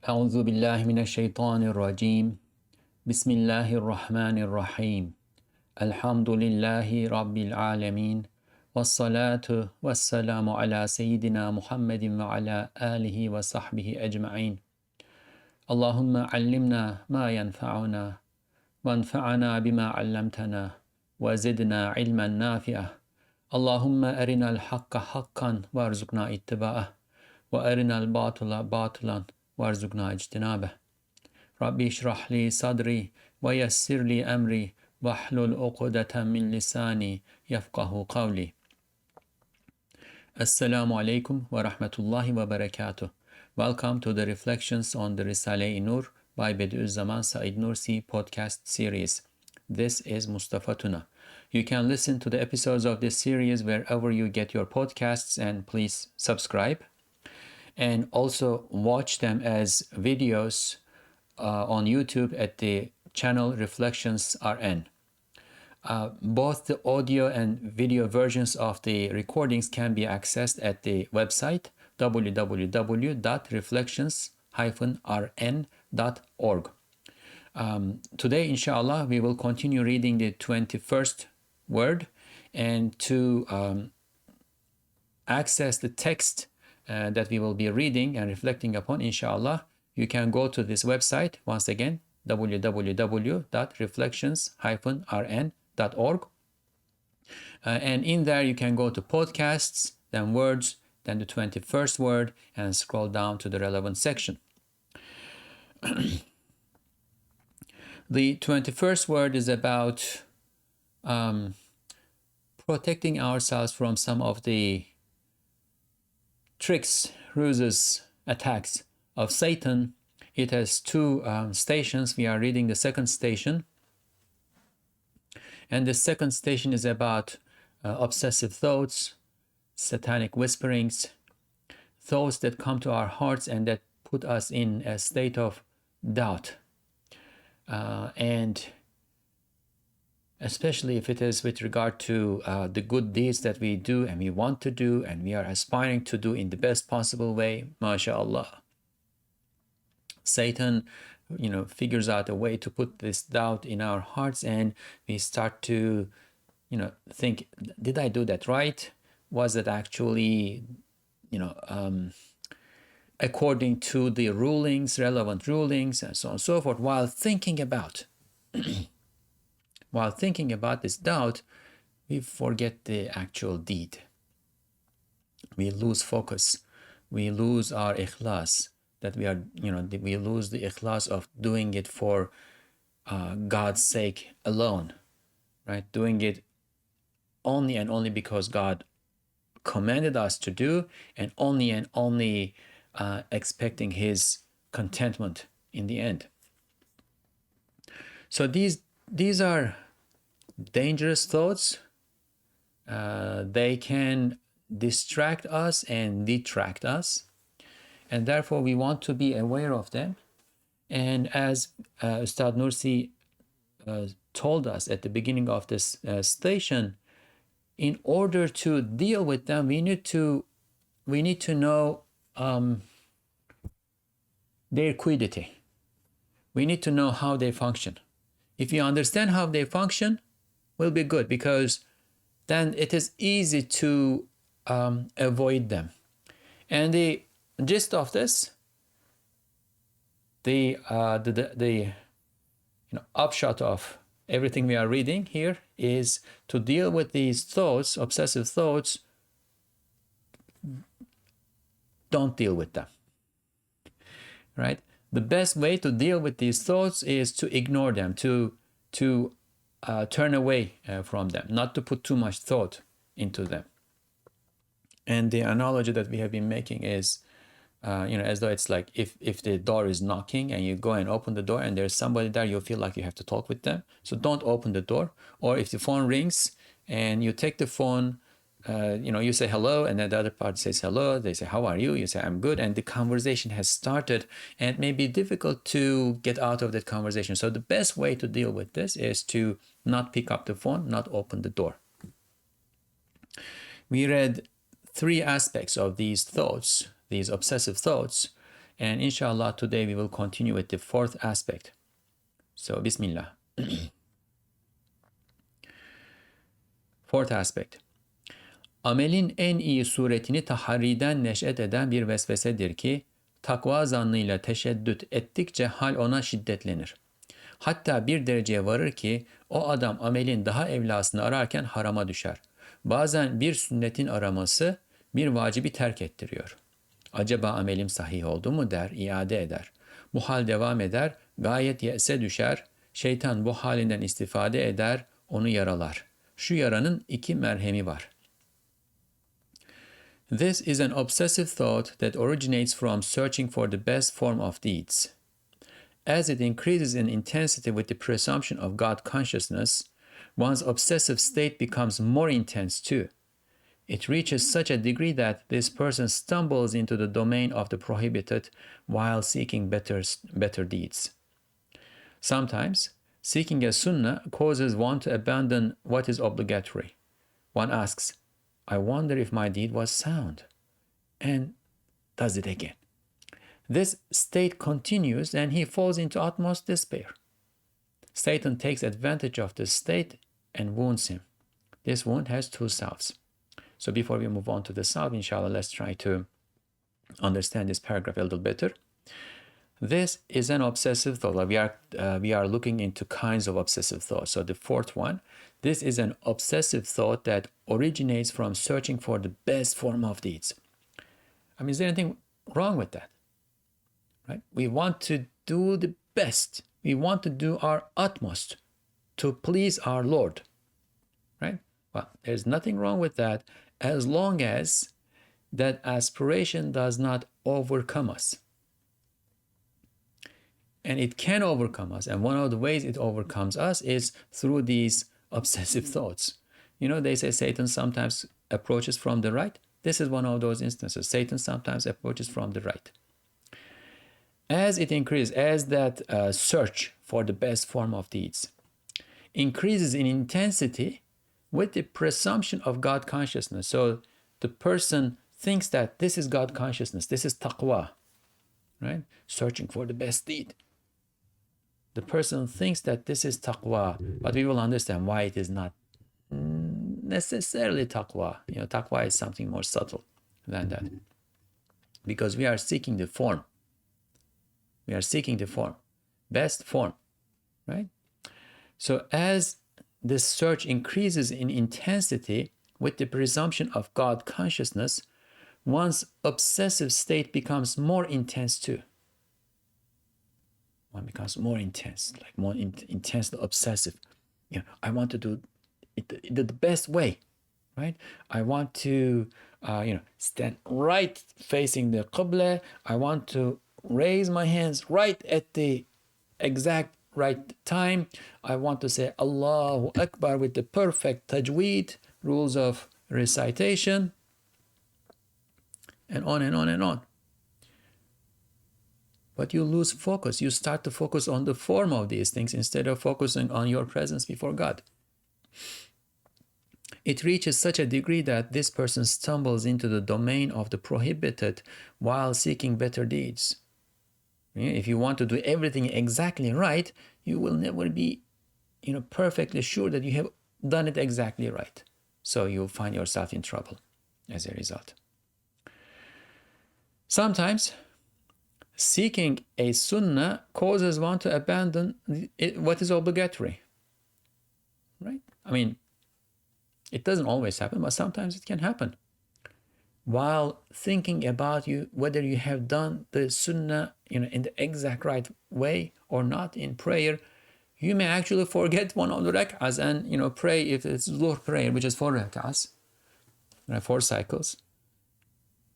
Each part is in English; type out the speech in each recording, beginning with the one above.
أعوذ بالله من الشيطان الرجيم بسم الله الرحمن الرحيم الحمد لله رب العالمين والصلاة والسلام على سيدنا محمد وعلى آله وصحبه أجمعين اللهم علمنا ما ينفعنا وانفعنا بما علمتنا وزدنا علما نافعا اللهم أرنا الحق حقا وارزقنا اتباعه وأرنا الباطل باطلا وارزقنا اجتنابه ربي اشرح لي صدري ويسر لي أمري واحلل عقدة من لساني يفقه قولي. Assalamu alaikum wa rahmatullahi wa barakatuh. Welcome to the Reflections on the Risale-i Nur by Bediuzzaman Said Nursi podcast series. This is Mustafa Tuna. You can listen to the episodes of this series wherever you get your podcasts, and please subscribe. And also watch them as videos on YouTube at the channel Reflections RN. Both the audio and video versions of the recordings can be accessed at the website www.reflections-rn.org. Today, inshallah, we will continue reading the 21st word, and to access the text that we will be reading and reflecting upon, inshallah, you can go to this website once again, www.reflections-rn.org. And in there you can go to podcasts, then words, then the 21st word, and scroll down to the relevant section. The 21st word is about protecting ourselves from some of the tricks, ruses, attacks of Satan. It has two stations. We are reading the second station. And the second station is about obsessive thoughts, satanic whisperings, thoughts that come to our hearts and that put us in a state of doubt. And especially if it is with regard to the good deeds that we do and we want to do and we are aspiring to do in the best possible way, mashallah. Satan, figures out a way to put this doubt in our hearts, and we start to, think, did I do that right? Was it actually, according to the rulings, relevant rulings, and so on and so forth, while thinking about this doubt, we forget the actual deed. We lose focus. We lose our ikhlas, that we lose the ikhlas of doing it for God's sake alone, right? Doing it only and only because God commanded us to do, and only expecting His contentment in the end. So these are dangerous thoughts. They can distract us and detract us, and therefore we want to be aware of them. And as Ustad Nursi told us at the beginning of this station, in order to deal with them, we need to know their quiddity. We need to know how they function. If you understand how they function, will be good, because then it is easy to avoid them. And the gist of this, the upshot of everything we are reading here, is to deal with these thoughts, obsessive thoughts. Don't deal with them, right? The best way to deal with these thoughts is to ignore them, to turn away from them, not to put too much thought into them. And the analogy that we have been making is, as though it's like if the door is knocking and you go and open the door and there's somebody there, you feel like you have to talk with them. So don't open the door. Or if the phone rings and you take the phone, you say hello, and then the other part says hello. They say, how are you? You say, I'm good. And the conversation has started, and it may be difficult to get out of that conversation. So the best way to deal with this is to not pick up the phone, not open the door. We read three aspects of these thoughts, these obsessive thoughts, And inshallah, today we will continue with the fourth aspect. So, Bismillah. Fourth aspect. Amelin en iyi suretini taharriden neş'et eden bir vesvesedir ki, takva zannıyla teşeddüt ettikçe hal ona şiddetlenir. Hatta bir dereceye varır ki, o adam amelin daha evlasını ararken harama düşer. Bazen bir sünnetin araması bir vacibi terk ettiriyor. Acaba amelim sahih oldu mu der, iade eder. Bu hal devam eder, gayet yese düşer, şeytan bu halinden istifade eder, onu yaralar. Şu yaranın iki merhemi var. This is an obsessive thought that originates from searching for the best form of deeds. As it increases in intensity with the presumption of God consciousness, one's obsessive state becomes more intense too. It reaches such a degree that this person stumbles into the domain of the prohibited while seeking better deeds. Sometimes, seeking a sunnah causes one to abandon what is obligatory. One asks, I wonder if my deed was sound, and does it again. This state continues and he falls into utmost despair. Satan takes advantage of this state and wounds him. This wound has two selves. So before we move on to the self, inshallah, let's try to understand this paragraph a little better. This is an obsessive thought. We are looking into kinds of obsessive thoughts. So the fourth one, this is an obsessive thought that originates from searching for the best form of deeds. I mean, is there anything wrong with that? Right? We want to do the best. We want to do our utmost to please our Lord. Right? Well, there's nothing wrong with that as long as that aspiration does not overcome us. And it can overcome us. And one of the ways it overcomes us is through these obsessive thoughts. You know, they say Satan sometimes approaches from the right. This is one of those instances. Satan sometimes approaches from the right. As it increases, as that search for the best form of deeds increases in intensity with the presumption of God consciousness. So the person thinks that this is God consciousness, this is taqwa, right? Searching for the best deed. The person thinks that this is taqwa, but we will understand why it is not necessarily taqwa. You know, taqwa is something more subtle than that. Because we are seeking the form. We are seeking the form, best form, right? So as this search increases in intensity with the presumption of God consciousness, one's obsessive state becomes more intense too. One becomes more intense, like more intensely obsessive. You know, I want to do it the best way, right? I want to, stand right facing the Qibla. I want to raise my hands right at the exact right time. I want to say Allahu Akbar with the perfect tajweed, rules of recitation, and on and on and on. But you lose focus. You start to focus on the form of these things instead of focusing on your presence before God. It reaches such a degree that this person stumbles into the domain of the prohibited while seeking better deeds. If you want to do everything exactly right, you will never be, perfectly sure that you have done it exactly right. So you'll find yourself in trouble as a result. Sometimes seeking a sunnah causes one to abandon what is obligatory, right? I mean, it doesn't always happen, but sometimes it can happen. While thinking about whether you have done the sunnah, in the exact right way or not in prayer, you may actually forget one of the rak'ahs and, pray if it's Zuhr prayer, which is 4 rak'ahs, 4 cycles.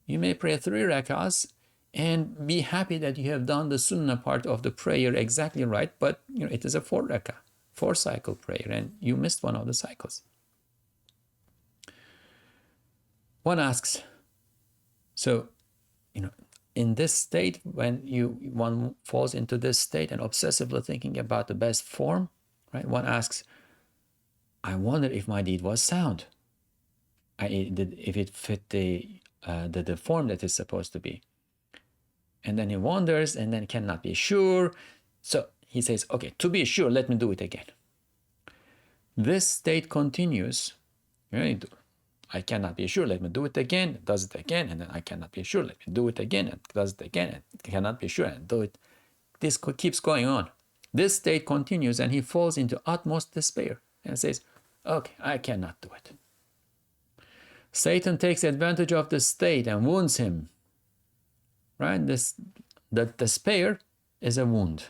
You may pray 3 rak'ahs and be happy that you have done the sunnah part of the prayer exactly right, but it is a 4 rak'ah, 4 cycle prayer, and you missed one of the cycles. One asks, so, in this state, when one falls into this state and obsessively thinking about the best form, right? One asks, I wonder if my deed was sound. If it fit the form that it's supposed to be. and then he wonders and then cannot be sure. So he says, okay, to be sure, let me do it again. This state continues. Right? I cannot be sure, let me do it again, it does it again, and then I cannot be sure, let me do it again, and does it again, and cannot be sure, and do it. This keeps going on. This state continues, and he falls into utmost despair and says, okay, I cannot do it. Satan takes advantage of the state and wounds him. Right? The despair is a wound.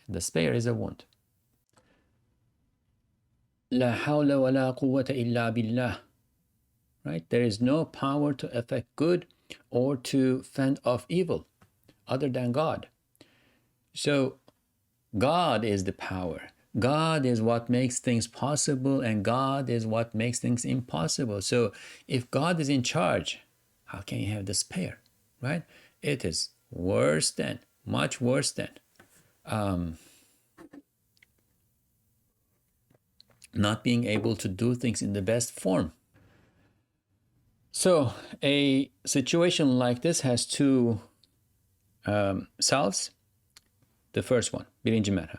Despair is a wound. La hawla wa la quwwata illa billah. Right? There is no power to effect good or to fend off evil other than God. So God is the power. God is what makes things possible, and God is what makes things impossible. So if God is in charge, how can you have despair? Right? It is worse than, much worse than not being able to do things in the best form. So a situation like this has two selves. The first one, birinci merhab.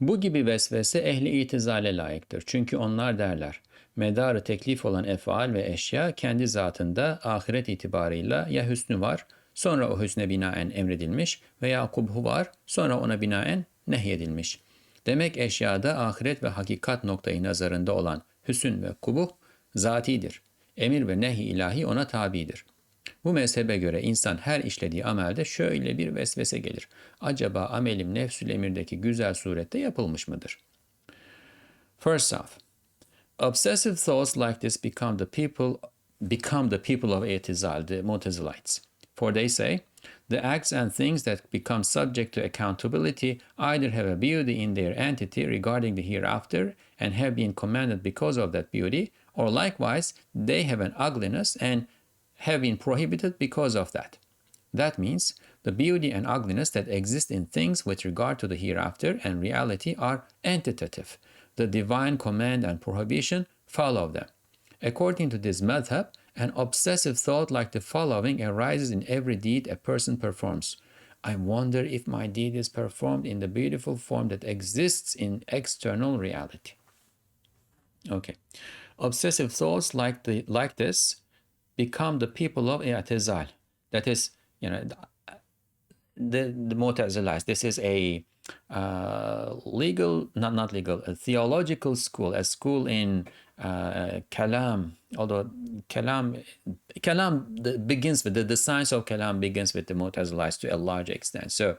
Bu gibi vesvese ehli itizale layıktır. Çünkü onlar derler, medarı teklif olan efal ve eşya kendi zatında ahiret itibarıyla ya hüsnü var, sonra o hüsne binaen emredilmiş veya kubhu var, sonra ona binaen nehyedilmiş. Demek eşyada ahiret ve hakikat noktayı nazarında olan hüsn ve kubuh zatidir. Emir ve nehy ilahi ona tabidir. Bu mezhebe göre insan her işlediği amelde şöyle bir vesvese gelir. Acaba amelim nefsül emirdeki güzel surette yapılmış mıdır? First off, obsessive thoughts like this become the people of i'tizal, the Mu'tazilites. For they say, the acts and things that become subject to accountability either have a beauty in their entity regarding the hereafter and have been commanded because of that beauty, or likewise, they have an ugliness and have been prohibited because of that. That means the beauty and ugliness that exist in things with regard to the hereafter and reality are entitative. The divine command and prohibition follow them. According to this madhab, an obsessive thought like the following arises in every deed a person performs. I wonder if my deed is performed in the beautiful form that exists in external reality. Okay. Obsessive thoughts like this become the people of i'tizal. That is, the Mu'tazilites. This is a not legal, a theological school, a school in Kalam. Although Kalam begins with the science of Kalam begins with the Mu'tazilites to a large extent. So,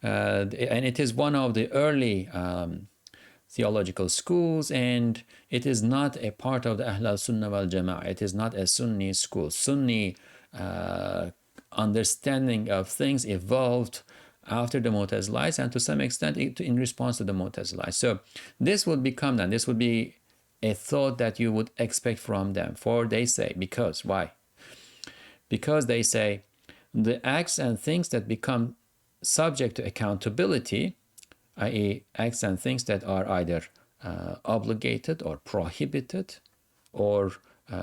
and it is one of the early theological schools, and it is not a part of the Ahl Sunnah wal Jama'ah. It is not a Sunni school. Sunni understanding of things evolved after the Mu'tazilites and to some extent in response to the Mu'tazilites. So this would become then, this would be a thought that you would expect from them. For they say, because, why? Because they say the acts and things that become subject to accountability, i.e. acts and things that are either obligated or prohibited or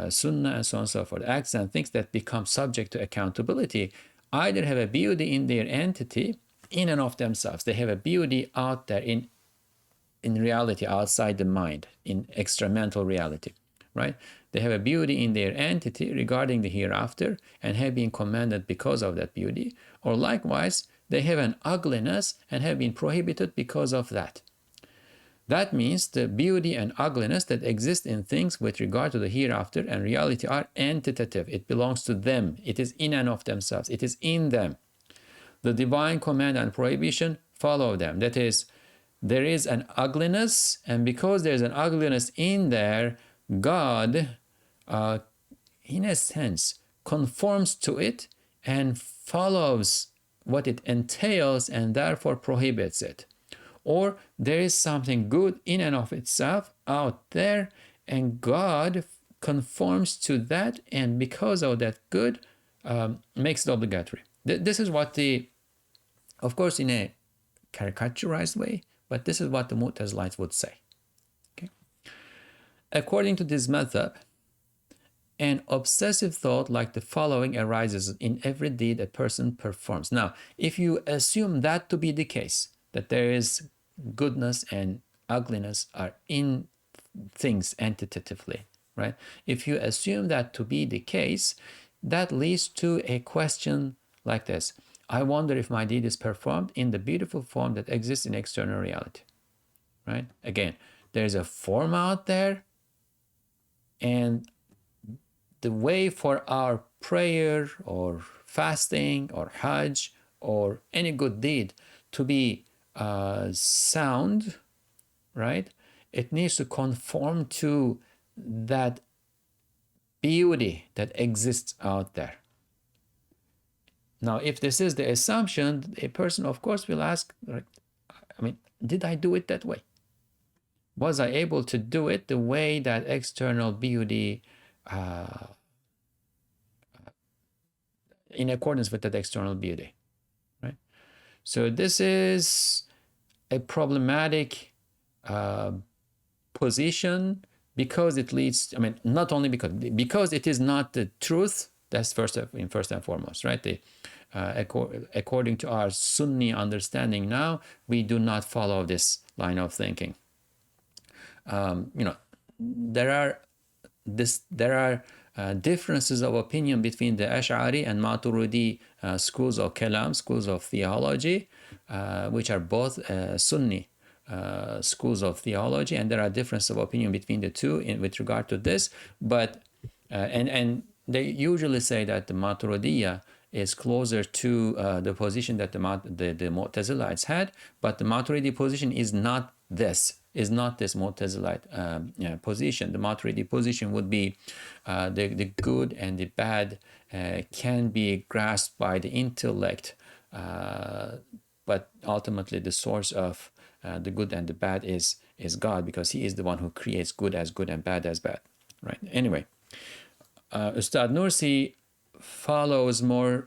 sunnah and so on and so forth, acts and things that become subject to accountability either have a beauty in their entity in and of themselves. They have a beauty out there in reality, outside the mind, in extramental reality, right? They have a beauty in their entity regarding the hereafter and have been commanded because of that beauty, or likewise, they have an ugliness and have been prohibited because of that. That means the beauty and ugliness that exist in things with regard to the hereafter and reality are entitative. It belongs to them. It is in and of themselves. It is in them. The divine command and prohibition follow them. That is, there is an ugliness, and because there's an ugliness in there, God, in a sense, conforms to it and follows what it entails and therefore prohibits it. Or there is something good in and of itself out there, and God conforms to that, and because of that good, makes it obligatory. This is what of course in a caricaturized way, but this is what the Mu'tazilites would say. Okay? According to this madhab, An obsessive thought like the following arises in every deed a person performs. Now, if you assume that to be the case, that there is goodness and ugliness are in things entitatively, right? If you assume that to be the case, that leads to a question like this. I wonder if my deed is performed in the beautiful form that exists in external reality, right? Again, there's a form out there, and the way for our prayer or fasting or Hajj or any good deed to be sound, right? It needs to conform to that beauty that exists out there. Now, if this is the assumption, a person, of course, will ask, I mean, did I do it that way? Was I able to do it the way that external beauty, in accordance with that external beauty, right? So this is a problematic position because it leads, I mean, not only because it is not the truth. That's first and foremost, right? According to our Sunni understanding now, we do not follow this line of thinking. There are differences of opinion between the Ash'ari and Maturidi schools of Kalam, schools of theology, which are both Sunni schools of theology, and there are differences of opinion between the two with regard to this. But and they usually say that the Maturidiyya is closer to the position that the Mu'tazilites had, but the Maturidi position is not this Mu'tazilite position. The Maturidi position would be the good and the bad can be grasped by the intellect, but ultimately the source of the good and the bad is God, because He is the one who creates good as good and bad as bad, right? Anyway, Ustad Nursi follows more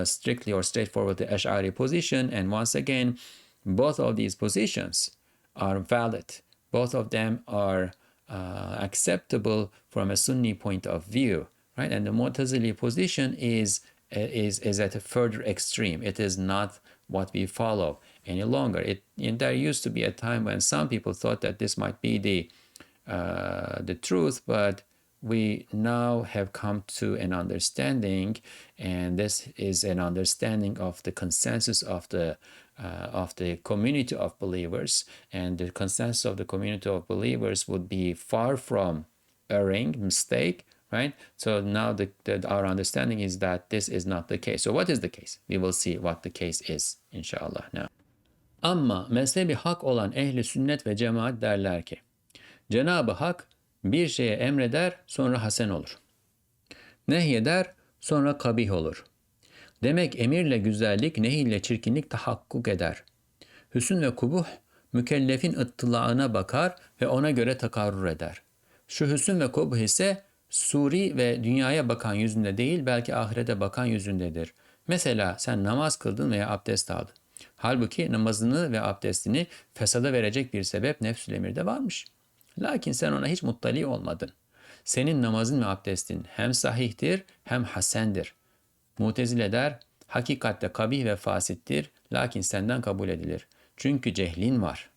strictly or straightforward the Ash'ari position, and once again, both of these positions are valid. Both of them are acceptable from a Sunni point of view, right? And the Mu'tazili position is at a further extreme. It is not what we follow any longer. There used to be a time when some people thought that this might be the truth, but we now have come to an understanding, and this is an understanding of the consensus of the community of believers, and the consensus of the community of believers would be far from erring, mistake, right? So now our understanding is that this is not the case. So what is the case? We will see what the case is, inshallah, now. Ama mezhebi hak olan ehli sünnet ve cemaat derler ki, Cenab-ı Hak bir şeye emreder, sonra hasen olur. Nehyeder, sonra kabih olur. Demek emirle güzellik, nehiyle çirkinlik tahakkuk eder. Hüsn ve kubuh, mükellefin ıttılağına bakar ve ona göre takarrur eder. Şu hüsn ve kubuh ise suri ve dünyaya bakan yüzünde değil, belki ahirete bakan yüzündedir. Mesela sen namaz kıldın veya abdest aldın. Halbuki namazını ve abdestini fesada verecek bir sebep nefsül emirde varmış. Lakin sen ona hiç muttali olmadın. Senin namazın ve abdestin hem sahihtir hem hasendir. Mutezile der, hakikatte kabih ve fasittir, lakin senden kabul edilir. Çünkü cehlin var.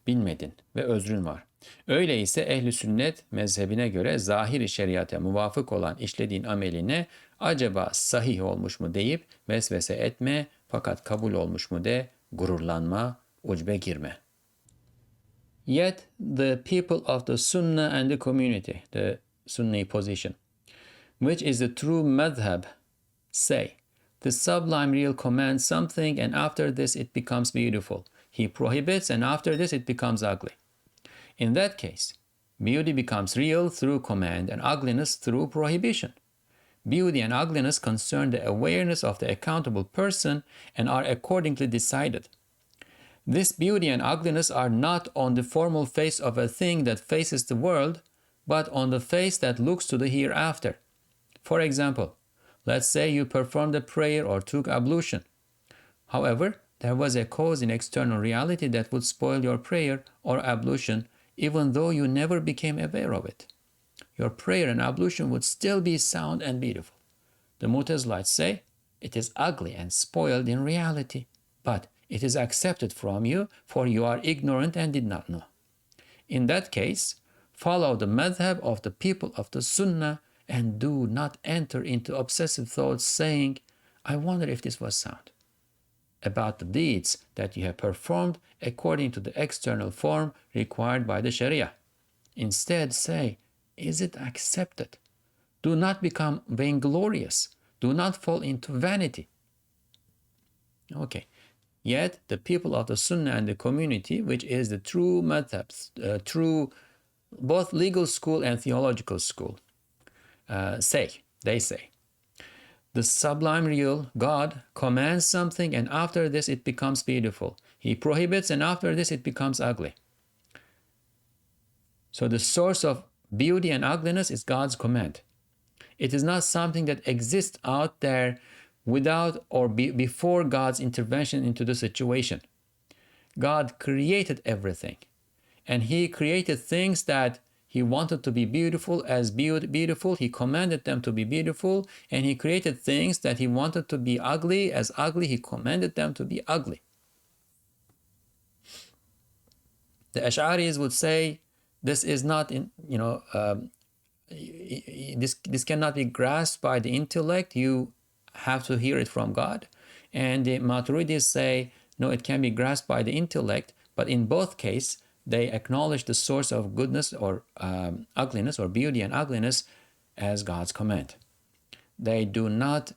Bilmedin ve özrün var. Öyleyse ehl-i sünnet mezhebine göre zahir-i şeriate muvafık olan işlediğin ameline acaba sahih olmuş mu deyip vesvese etme, fakat kabul olmuş mu de gururlanma, ucbe girme. Yet the people of the Sunnah and the community, the Sunni position, which is the true madhab, say, the sublime real commands something, and after this it becomes beautiful. He prohibits, and after this it becomes ugly. In that case, beauty becomes real through command and ugliness through prohibition. Beauty and ugliness concern the awareness of the accountable person and are accordingly decided. This beauty and ugliness are not on the formal face of a thing that faces the world, but on the face that looks to the hereafter. For example, let's say you performed a prayer or took ablution. However, there was a cause in external reality that would spoil your prayer or ablution, even though you never became aware of it. your prayer and ablution would still be sound and beautiful. The Mu'tazilites say it is ugly and spoiled in reality, but it is accepted from you, for you are ignorant and did not know. In that case, follow the madhab of the people of the Sunnah and do not enter into obsessive thoughts saying, I wonder if this was sound, about the deeds that you have performed according to the external form required by the Sharia. Instead, say, is it accepted? Do not become vainglorious. Do not fall into vanity. Okay. Yet the people of the Sunnah and the community, which is the true madhabs, true both legal school and theological school, say, the sublime real God commands something and after this it becomes beautiful. He prohibits and after this it becomes ugly. So the source of beauty and ugliness is God's command. It is not something that exists out there without or before God's intervention into the situation. God created everything, and He created things that He wanted to be beautiful as beautiful. He commanded them to be beautiful, and He created things that He wanted to be ugly as ugly. He commanded them to be ugly. The Ash'aris would say this is not this cannot be grasped by the intellect. You have to hear it from God. And the Maturidis say, no, it can be grasped by the intellect, but in both cases, they acknowledge the source of goodness or ugliness or beauty and ugliness as God's command. They do not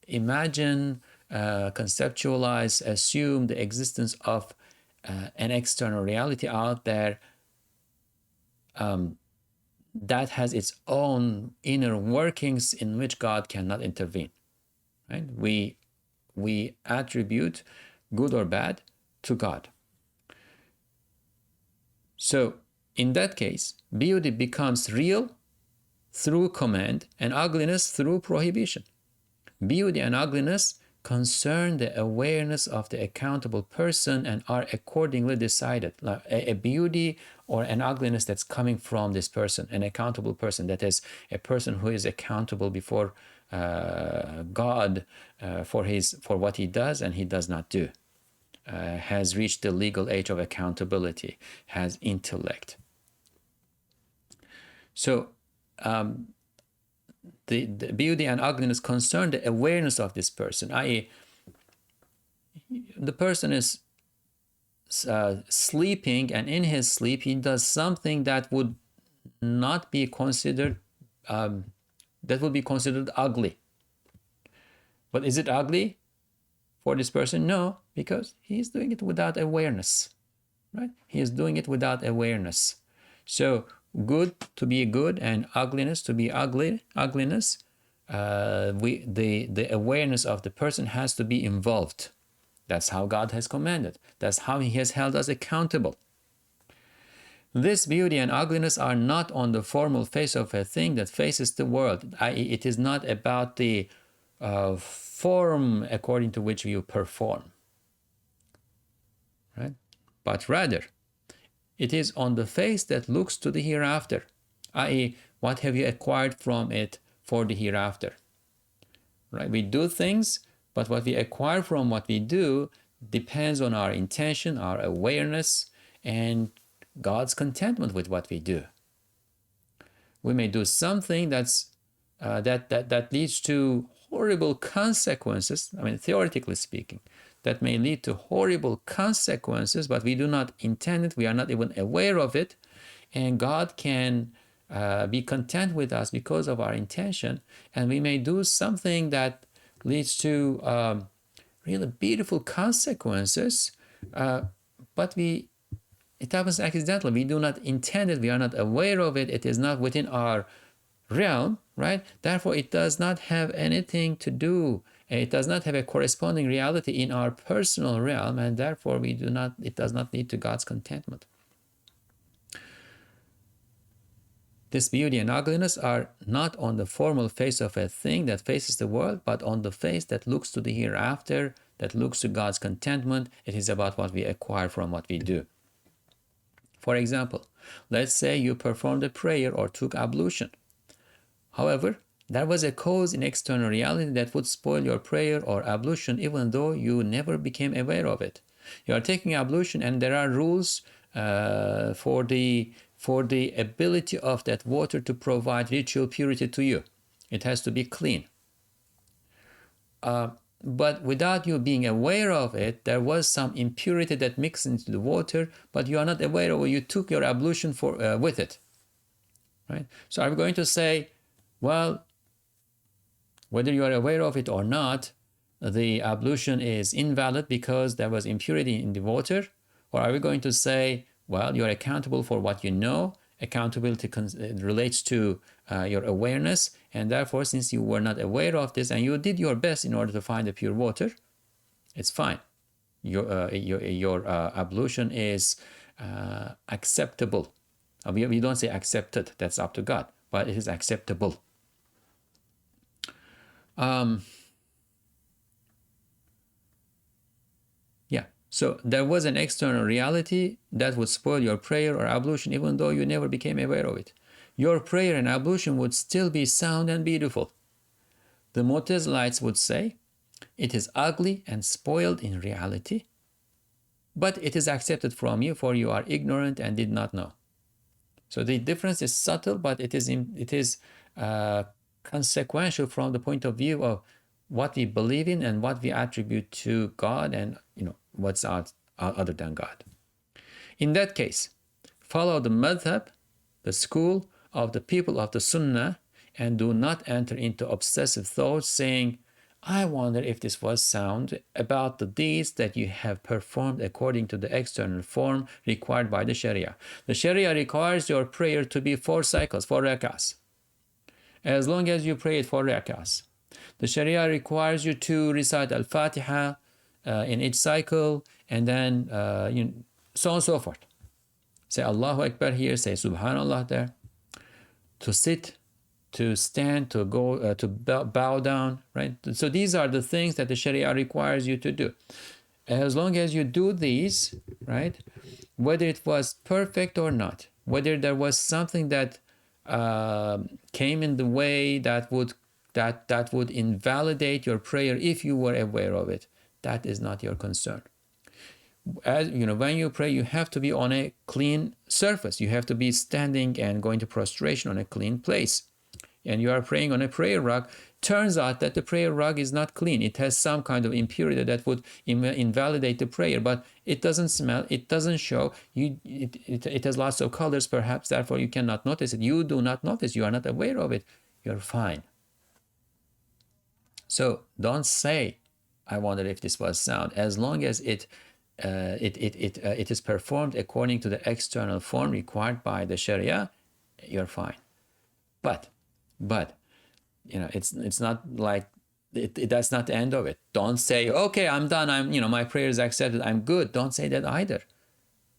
imagine, conceptualize, assume the existence of an external reality out there that has its own inner workings in which God cannot intervene. Right? We attribute good or bad to God. So in that case, beauty becomes real through command and ugliness through prohibition. Beauty and ugliness concern the awareness of the accountable person and are accordingly decided. Like a beauty or an ugliness that's coming from this person, an accountable person, that is a person who is accountable before God for what he does and he does not do, has reached the legal age of accountability, has intellect. So the beauty and ugliness concern the awareness of this person, i.e., the person is sleeping, and in his sleep he does something that would not be considered that would be considered ugly. But is it ugly for this person? No, because he is doing it without awareness, right? He is doing it without awareness. So good to be good and ugliness to be ugliness, the awareness of the person has to be involved. That's how God has commanded. That's how He has held us accountable. This beauty and ugliness are not on the formal face of a thing that faces the world, i.e., it is not about the form according to which you perform, right? But rather, it is on the face that looks to the hereafter, i.e., what have you acquired from it for the hereafter, right? We do things, but what we acquire from what we do depends on our intention, our awareness, and God's contentment with what we do. We may do something that leads to horrible consequences. I mean, theoretically speaking, that may lead to horrible consequences, but we do not intend it. We are not even aware of it, and God can be content with us because of our intention. And we may do something that leads to really beautiful consequences, but it happens accidentally. We do not intend it. We are not aware of it. It is not within our realm, right? Therefore, it does not have anything to do. It does not have a corresponding reality in our personal realm, and therefore it does not lead to God's contentment. This beauty and ugliness are not on the formal face of a thing that faces the world, but on the face that looks to the hereafter, that looks to God's contentment. It is about what we acquire from what we do. For example, let's say you performed a prayer or took ablution. However, there was a cause in external reality that would spoil your prayer or ablution even though you never became aware of it. You are taking ablution and there are rules for the ability of that water to provide ritual purity to you. It has to be clean. But without you being aware of it, there was some impurity that mixed into the water, but you are not aware of it. You took your ablution with it. Right? So are we going to say, well, whether you are aware of it or not, the ablution is invalid because there was impurity in the water? Or are we going to say, well, you are accountable for what you know, accountability relates to your awareness, and therefore, since you were not aware of this and you did your best in order to find the pure water, it's fine. Your ablution is acceptable. We don't say accepted, that's up to God, but it is acceptable. Yeah, so there was an external reality that would spoil your prayer or ablution even though you never became aware of it. Your prayer and ablution would still be sound and beautiful. The Mu'tazilites would say it is ugly and spoiled in reality, but it is accepted from you, for you are ignorant and did not know. So the difference is subtle, but it is consequential from the point of view of what we believe in and what we attribute to God, and what's other than God. In that case, follow the madhab, the school of the people of the Sunnah, and do not enter into obsessive thoughts saying, I wonder if this was sound, about the deeds that you have performed according to the external form required by the Sharia. The Sharia requires your prayer to be 4 cycles, 4 rak'ahs. As long as you pray it 4 rak'ahs. The Sharia requires you to recite Al-Fatiha in each cycle, and then so on and so forth. Say Allahu Akbar here, say Subhanallah there. To sit, to stand, to go, to bow down, right? So these are the things that the Sharia requires you to do. As long as you do these, right, whether it was perfect or not, whether there was something that came in the way that would invalidate your prayer if you were aware of it, that is not your concern. As you know, when you pray, you have to be on a clean surface. You have to be standing and going to prostration on a clean place. And you are praying on a prayer rug. Turns out that the prayer rug is not clean. It has some kind of impurity that would invalidate the prayer, but it doesn't smell, it doesn't show. It has lots of colors, perhaps, therefore you cannot notice it. You do not notice, you are not aware of it. You're fine. So don't say, I wonder if this was sound. As long as it is performed according to the external form required by the Sharia, you're fine. But it's not like that's not the end of it. Don't say, okay, I'm done, my prayer is accepted, I'm good. Don't say that either.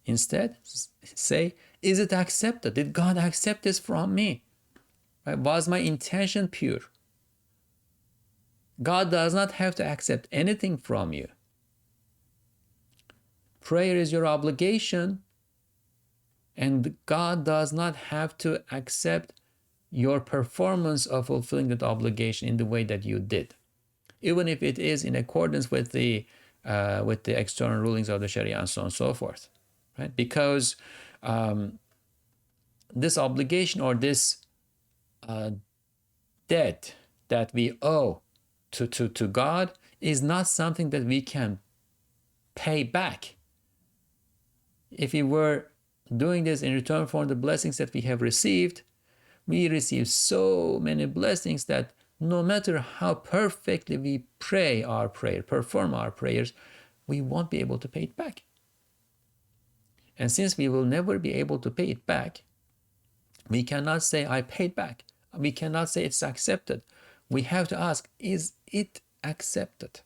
Instead, say, is it accepted? Did God accept this from me? Right? Was my intention pure? God does not have to accept anything from you. Prayer is your obligation, and God does not have to accept your performance of fulfilling that obligation in the way that you did, even if it is in accordance with the external rulings of the Sharia and so on and so forth, right? Because this obligation or this debt that we owe to God is not something that we can pay back. If we were doing this in return for the blessings that we have received, we receive so many blessings that no matter how perfectly we pray our prayer, perform our prayers, we won't be able to pay it back. And since we will never be able to pay it back, we cannot say, I paid back. We cannot say it's accepted. We have to ask, is it accepted?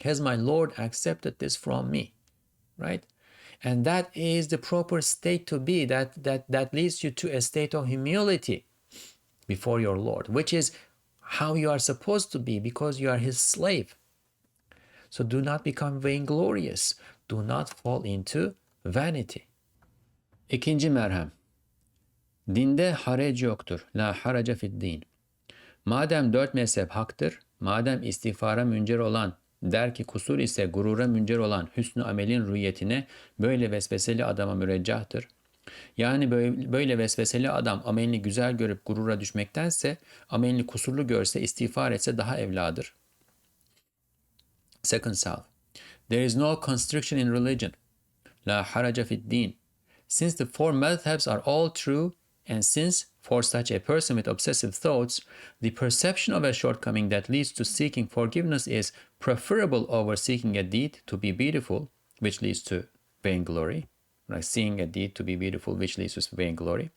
Has my Lord accepted this from me? Right? And that is the proper state to be. That leads you to a state of humility before your Lord, which is how you are supposed to be because you are His slave. So do not become vainglorious. Do not fall into vanity. İkinci merhem. Dinde harac yoktur. La haraca fid din. Madem dört mezhep haktır, madem istiğfara müncer olan, der ki kusur ise gurura müncer olan hüsnü amelin rüyetine böyle vesveseli adama müreccahtır. Yani böyle vesveseli adam amelini güzel görüp gurura düşmektense amelini kusurlu görse istiğfar etse daha evladır. Second salve. There is no constriction in religion. La haraca fid din. Since the four madhabs are all true, and since, for such a person with obsessive thoughts, the perception of a shortcoming that leads to seeking forgiveness is preferable over seeking a deed to be beautiful, which leads to vainglory, like seeing a deed to be beautiful, which leads to vainglory.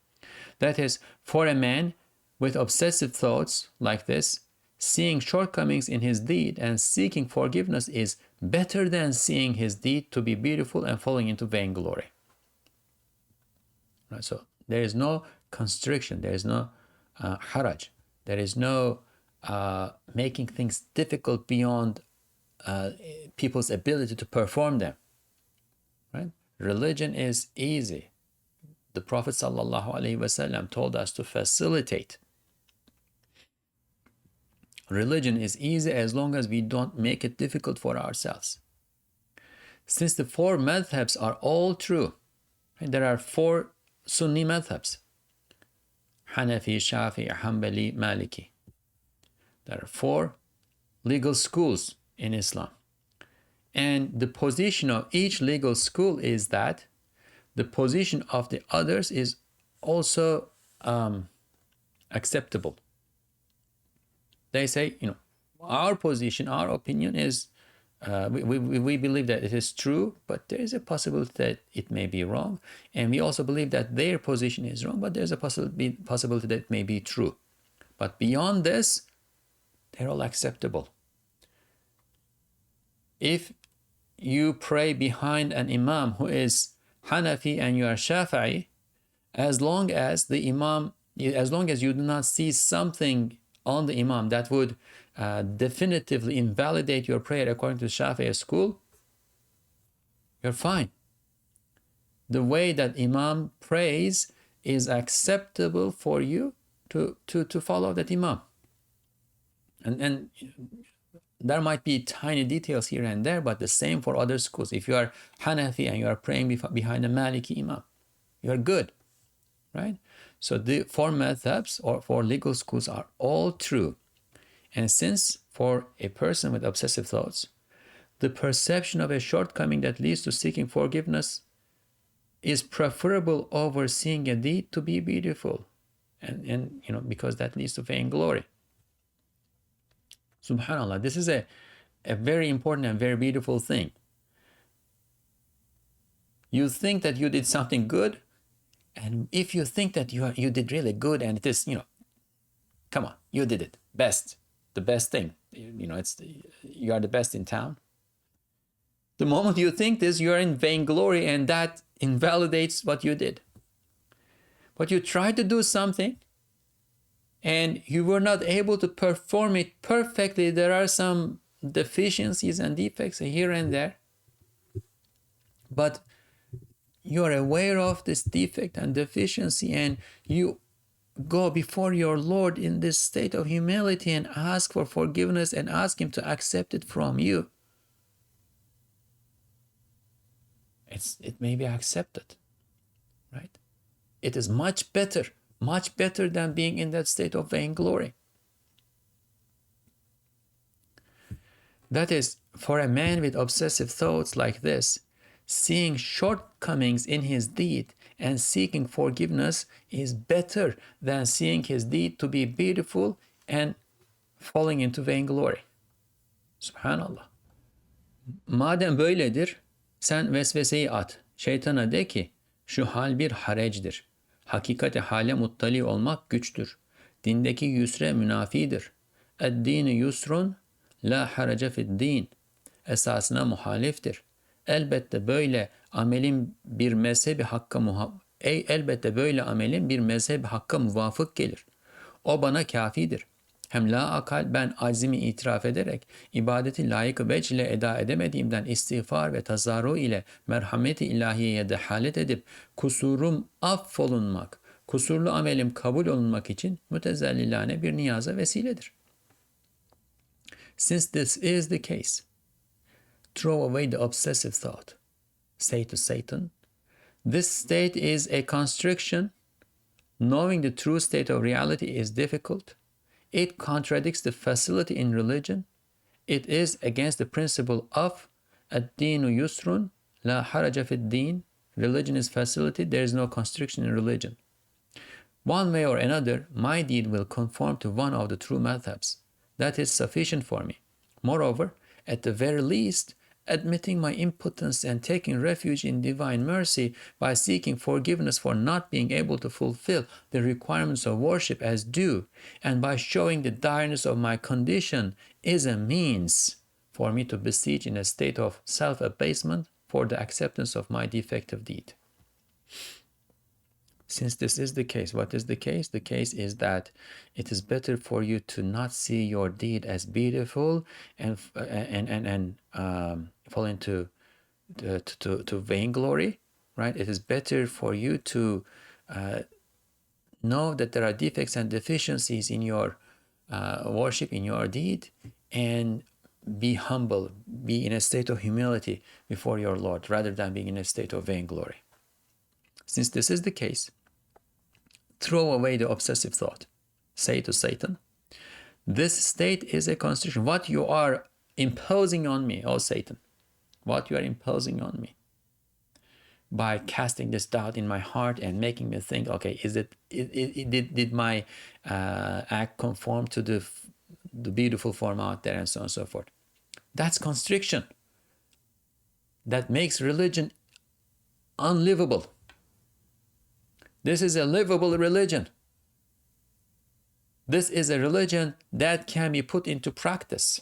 That is, for a man with obsessive thoughts like this, seeing shortcomings in his deed and seeking forgiveness is better than seeing his deed to be beautiful and falling into vainglory. Right, so there is no constriction, there is no haraj, there is no making things difficult beyond people's ability to perform them. Right? Religion is easy. The Prophet ﷺ told us to facilitate. Religion is easy as long as we don't make it difficult for ourselves. Since the four madhabs are all true, and there are four Sunni madhabs, Hanafi, Shafi'i, Hanbali, Maliki. There are four legal schools in Islam. And the position of each legal school is that the position of the others is also acceptable. They say, our position, our opinion is, we believe that it is true, but there is a possibility that it may be wrong. And we also believe that their position is wrong, but there's a possibility that it may be true. But beyond this, they're all acceptable. If you pray behind an imam who is Hanafi and you are Shafi'i, as long as you do not see something on the imam that would definitively invalidate your prayer according to the Shafi'i school, you're fine. The way that imam prays is acceptable for you to follow that imam. And there might be tiny details here and there, but the same for other schools. If you are Hanafi and you are praying behind a Maliki imam, you are good, right? So the four madhabs or four legal schools are all true. And since for a person with obsessive thoughts, the perception of a shortcoming that leads to seeking forgiveness is preferable over seeing a deed to be beautiful. And because that leads to vainglory. Subhanallah, this is a very important and very beautiful thing. You think that you did something good, and if you think that you did really good and it is, come on, you did it, the best thing, you are the best in town. The moment you think this, you are in vainglory and that invalidates what you did. But you try to do something and you were not able to perform it perfectly. There are some deficiencies and defects here and there. But you are aware of this defect and deficiency, and you go before your Lord in this state of humility and ask for forgiveness and ask Him to accept it from you. It may be accepted, right? It is much better than being in that state of vainglory. That is, for a man with obsessive thoughts like this, seeing shortcomings in his deed and seeking forgiveness is better than seeing his deed to be beautiful and falling into vainglory. Subhanallah. Madem böyledir, sen vesveseyi at. Şeytana de ki, şu hal bir harecdir. Hakikati hale muttali olmak güçtür. Dindeki yusre münafidir. Ed-dini yusrun, la haraca fid-din. Esasına muhaliftir. Elbette böyle amelin bir mezhebi hakka muvafık gelir. O bana kafidir. Hem la akal ben aczimi itiraf ederek ibadeti layık vecih ile eda edemediğimden istiğfar ve tazarru ile merhameti ilahiyeye dehalet edip kusurum affolunmak, kusurlu amelim kabul olunmak için mütezellilane bir niyaza vesiledir. Since this is the case, throw away the obsessive thought. Say to Satan, this state is a constriction. Knowing the true state of reality is difficult. It contradicts the facility in religion. It is against the principle of ad-dinu yusrun, la haraja fid-din. Religion is facility, there is no constriction in religion. One way or another, my deed will conform to one of the true madhabs. That is sufficient for me. Moreover, at the very least, admitting my impotence and taking refuge in divine mercy by seeking forgiveness for not being able to fulfill the requirements of worship as due, and by showing the direness of my condition, is a means for me to beseech in a state of self-abasement for the acceptance of my defective deed. Since this is the case, what is the case? The case is that it is better for you to not see your deed as beautiful and fall into vainglory, right? It is better for you to know that there are defects and deficiencies in your worship, in your deed, and be humble, be in a state of humility before your Lord, rather than being in a state of vainglory. Since this is the case, throw away the obsessive thought. Say to Satan, this state is a constriction. What you are imposing on me, oh Satan, what you are imposing on me by casting this doubt in my heart and making me think, okay, did my act conform to the beautiful form out there, and so on and so forth. That's constriction. That makes religion unlivable. This is a livable religion. This is a religion that can be put into practice.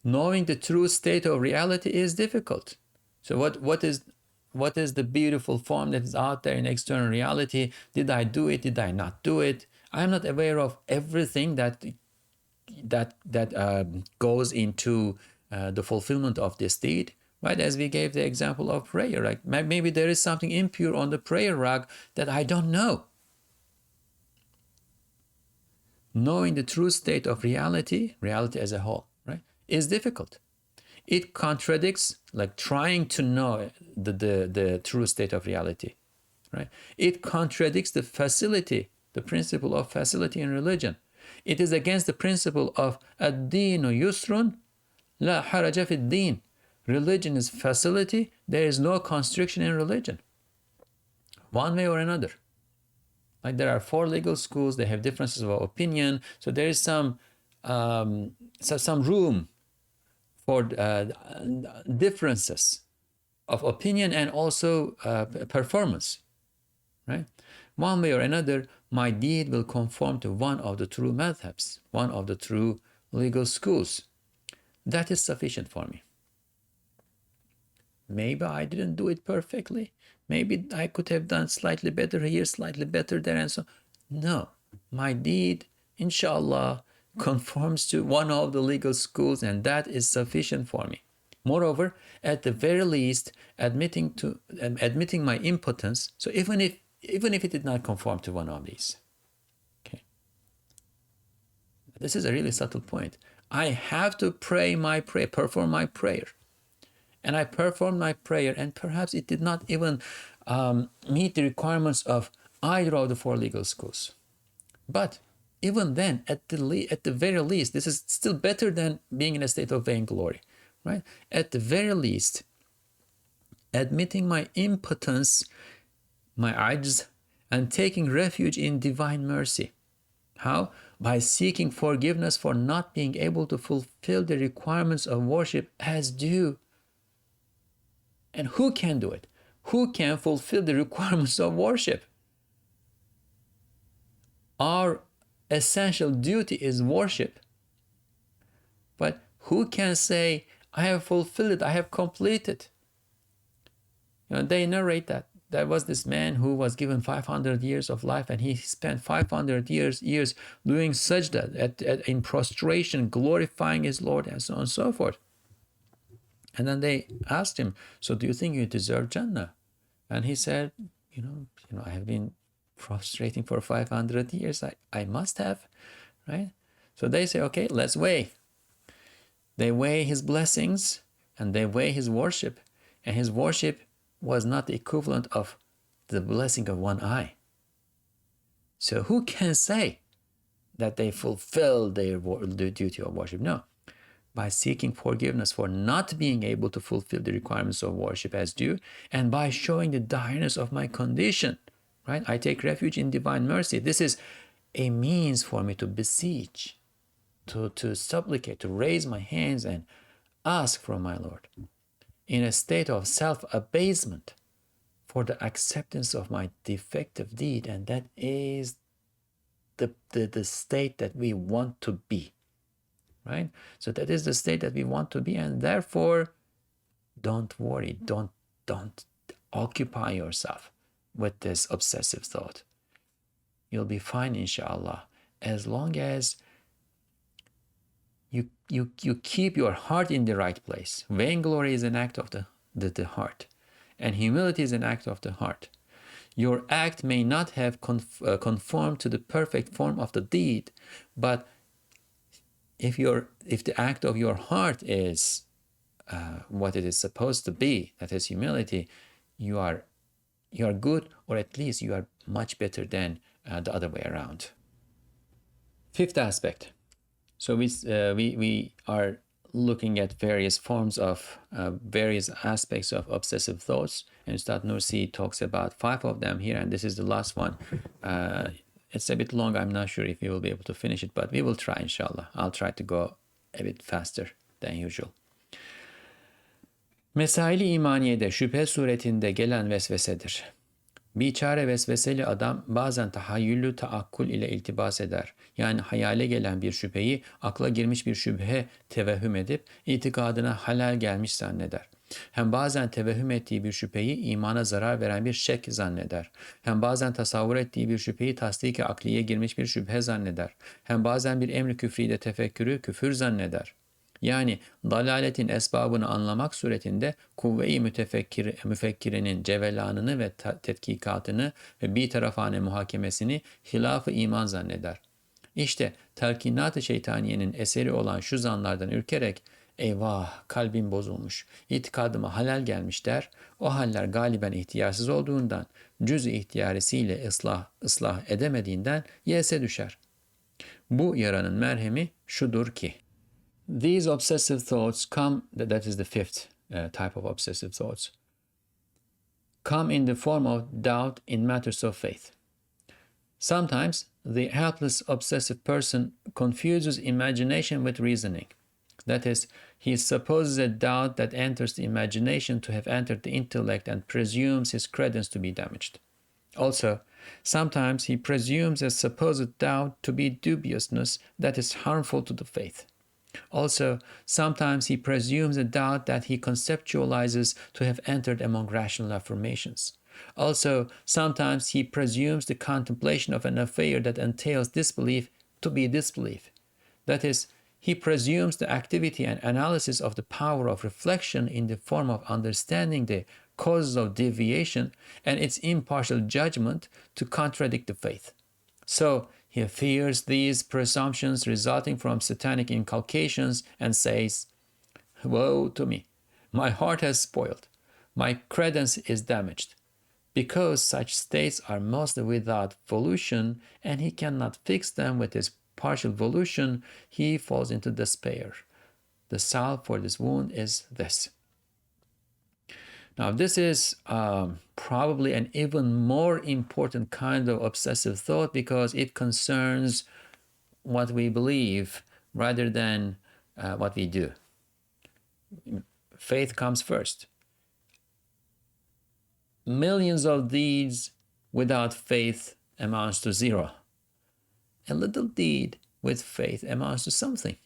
Knowing the true state of reality is difficult. So what is the beautiful form that is out there in external reality? Did I do it? Did I not do it? I am not aware of everything that goes into the fulfillment of this deed. Right, as we gave the example of prayer, like maybe there is something impure on the prayer rug that I don't know. Knowing the true state of reality as a whole, right, is difficult. It contradicts, like trying to know the true state of reality, right? It contradicts the facility, the principle of facility in religion. It is against the principle of ad-dinu yusrun, la haraja fid-din. Religion is facility. There is no constriction in religion, one way or another. Like there are 4 legal schools, they have differences of opinion, so there is some room for differences of opinion and also performance, right? One way or another, my deed will conform to one of the true madhabs, one of the true legal schools. That is sufficient for me. Maybe I didn't do it perfectly. Maybe I could have done slightly better here, slightly better there, and so. No, my deed, inshallah, conforms to one of the legal schools, and that is sufficient for me. Moreover, at the very least, admitting my impotence. So even if it did not conform to one of these, okay. This is a really subtle point. I have to pray my prayer, perform my prayer. And I performed my prayer, and perhaps it did not even meet the requirements of either of the 4 legal schools. But even then, at the very least, this is still better than being in a state of vainglory, right? At the very least, admitting my impotence, my ajz, and taking refuge in divine mercy. How? By seeking forgiveness for not being able to fulfill the requirements of worship as due. And who can do it? Who can fulfill the requirements of worship? Our essential duty is worship. But who can say, I have fulfilled it, I have completed? They narrate that. There was this man who was given 500 years of life, and he spent 500 years doing sajda, in prostration, glorifying his Lord, and so on and so forth. And then they asked him, so do you think you deserve Jannah? And he said, I have been prostrating for 500 years. I must have, right? So they say, okay, let's weigh. They weigh his blessings and they weigh his worship. And his worship was not the equivalent of the blessing of one eye. So who can say that they fulfill their duty of worship? No. By seeking forgiveness for not being able to fulfill the requirements of worship as due, and by showing the direness of my condition, right? I take refuge in divine mercy. This is a means for me to beseech, to supplicate, to raise my hands and ask from my Lord in a state of self-abasement for the acceptance of my defective deed. And that is the state that we want to be, right? So that is the state that we want to be, and therefore don't worry, don't occupy yourself with this obsessive thought. You'll be fine, inshallah, as long as you keep your heart in the right place. Vainglory is an act of the heart, and humility is an act of the heart. Your act may not have conformed to the perfect form of the deed, but if the act of your heart is what it is supposed to be, that is humility, you are good, or at least you are much better than the other way around. Fifth aspect. So we are looking at various forms of various aspects of obsessive thoughts, and Ustad Nursi talks about 5 of them here, and this is the last one. It's a bit long. I'm not sure if we will be able to finish it, but we will try, inshallah. I'll try to go a bit faster than usual. Mesail-i imaniyede şüphe suretinde gelen vesvesedir. Biçare vesveseli adam bazen tahayyüllü taakkul ile iltibas eder. Yani hayale gelen bir şüpheyi akla girmiş bir şüphe tevehhüm edip itikadına halal gelmiş zanneder. Hem bazen tevehhüm ettiği bir şüpheyi imana zarar veren bir şek zanneder. Hem bazen tasavvur ettiği bir şüpheyi tasdik-i akliye girmiş bir şüphe zanneder. Hem bazen bir emri küfride tefekkürü küfür zanneder. Yani dalaletin esbabını anlamak suretinde kuvve-i müfekkirenin cevelanını ve tetkikatını ve bir tarafane muhakemesini hilaf-ı iman zanneder. İşte telkinat-ı şeytaniyenin eseri olan şu zanlardan ürkerek eyvah kalbim bozulmuş, itikadıma halal gelmiş der, o haller galiben ihtiyarsız olduğundan cüz-i ihtiyarisiyle ıslah edemediğinden yese düşer. Bu yaranın merhemi şudur ki, these obsessive thoughts come, that is the fifth type of obsessive thoughts, come in the form of doubt in matters of faith. Sometimes the helpless obsessive person confuses imagination with reasoning. That is, he supposes a doubt that enters the imagination to have entered the intellect and presumes his credence to be damaged. Also, sometimes he presumes a supposed doubt to be dubiousness that is harmful to the faith. Also, sometimes he presumes a doubt that he conceptualizes to have entered among rational affirmations. Also, sometimes he presumes the contemplation of an affair that entails disbelief to be disbelief. That is, he presumes the activity and analysis of the power of reflection in the form of understanding the causes of deviation and its impartial judgment to contradict the faith. So, he fears these presumptions resulting from satanic inculcations and says, woe to me, my heart has spoiled, my credence is damaged. Because such states are mostly without volition and he cannot fix them with his partial volition, he falls into despair. The salve for this wound is this. Now, this is probably an even more important kind of obsessive thought because it concerns what we believe rather than what we do. Faith comes first. Millions of deeds without faith amounts to zero. A little deed with faith amounts to something.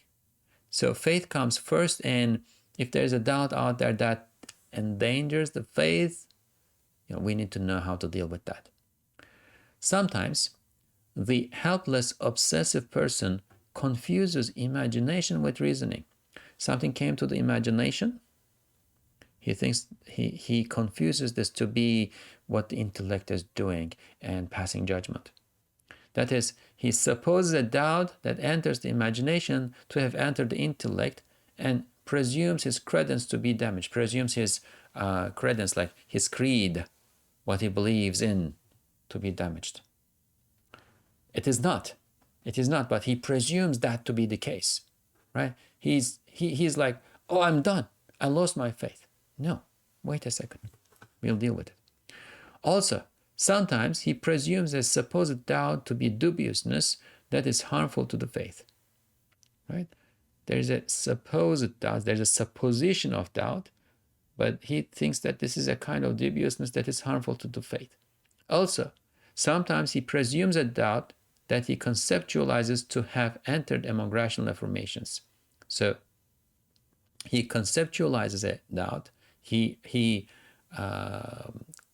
So faith comes first, and if there's a doubt out there that endangers the faith, we need to know how to deal with that. Sometimes the helpless obsessive person confuses imagination with reasoning. Something came to the imagination. He thinks he confuses this to be what the intellect is doing and passing judgment. That is, he supposes a doubt that enters the imagination to have entered the intellect and presumes his credence to be damaged, presumes his credence, like his creed, what he believes in, to be damaged. It is not. It is not, but he presumes that to be the case, right? He's like, oh, I'm done. I lost my faith. No, wait a second. We'll deal with it. Also, sometimes he presumes a supposed doubt to be dubiousness that is harmful to the faith, right? There's a supposed doubt, there's a supposition of doubt, but he thinks that this is a kind of dubiousness that is harmful to the faith. Also, sometimes he presumes a doubt that he conceptualizes to have entered among rational affirmations. So he conceptualizes a doubt, he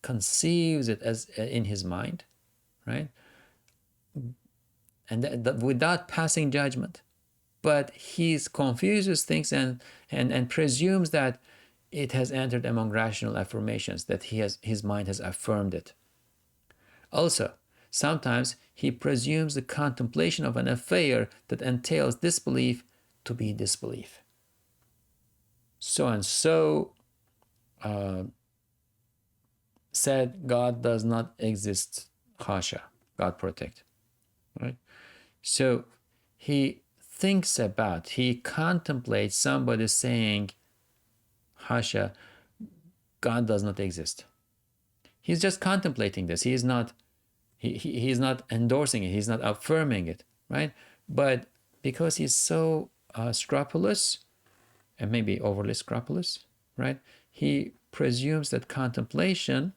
conceives it as in his mind, right? And without passing judgment. But he confuses things and presumes that it has entered among rational affirmations, that his mind has affirmed it. Also, sometimes he presumes the contemplation of an affair that entails disbelief to be disbelief. So and so said God does not exist. Hasha, God protect. Right? So he thinks about, he contemplates somebody saying, Hasha, God does not exist. He's just contemplating this. He is not endorsing it. He's not affirming it, right? But because he's so scrupulous, and maybe overly scrupulous, right? He presumes that contemplation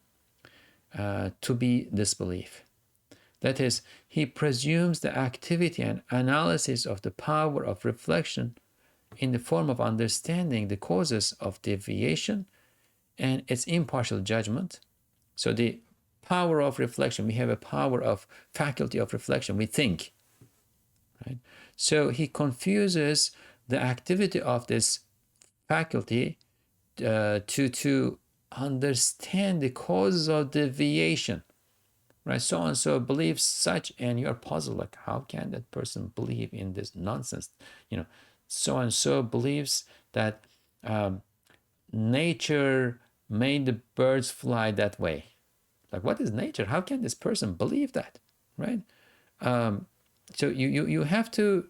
to be disbelief. That is, he presumes the activity and analysis of the power of reflection in the form of understanding the causes of deviation and its impartial judgment. So the power of reflection, we have a power of faculty of reflection, we think, right? So he confuses the activity of this faculty to understand the causes of deviation, right? So and so believes such, and you're puzzled, like, how can that person believe in this nonsense? So and so believes that nature made the birds fly that way. Like, what is nature? How can this person believe that, right? So you have to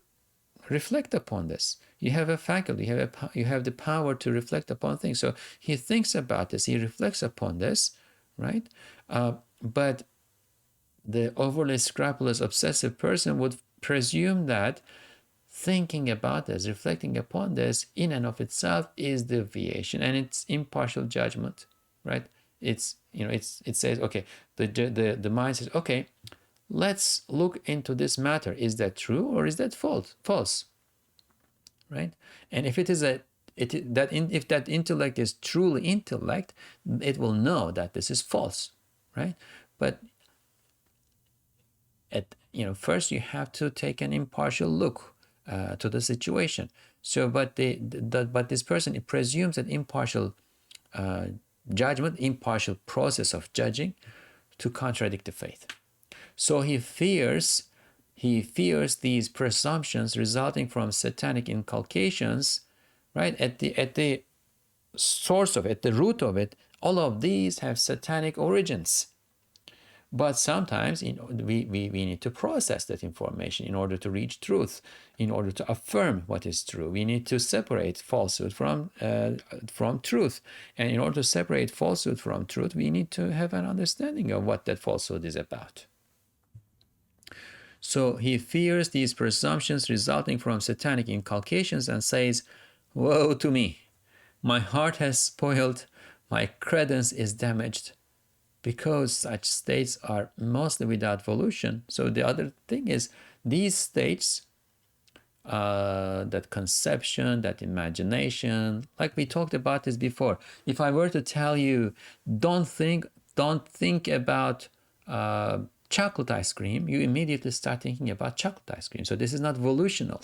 reflect upon this. You have a faculty, you have the power to reflect upon things. So he thinks about this, he reflects upon this, right? But the overly scrupulous, obsessive person would presume that thinking about this, reflecting upon this, in and of itself is deviation, and it's impartial judgment, right? It says, okay, the mind says, okay, let's look into this matter. Is that true or is that false? Right? And if if that intellect is truly intellect, it will know that this is false, right? But first you have to take an impartial look to the situation. So, but this person, it presumes an impartial judgment, impartial process of judging to contradict the faith. So he fears these presumptions resulting from satanic inculcations, right? At the source of it, the root of it, all of these have satanic origins. But sometimes we need to process that information in order to reach truth, in order to affirm what is true. We need to separate falsehood from truth. And in order to separate falsehood from truth, we need to have an understanding of what that falsehood is about. So he fears these presumptions resulting from satanic inculcations and says, woe to me, my heart has spoiled, my credence is damaged, because such states are mostly without volition. So the other thing is, these states, that conception, that imagination, like we talked about this before. If I were to tell you, don't think about chocolate ice cream, you immediately start thinking about chocolate ice cream. So this is not volitional.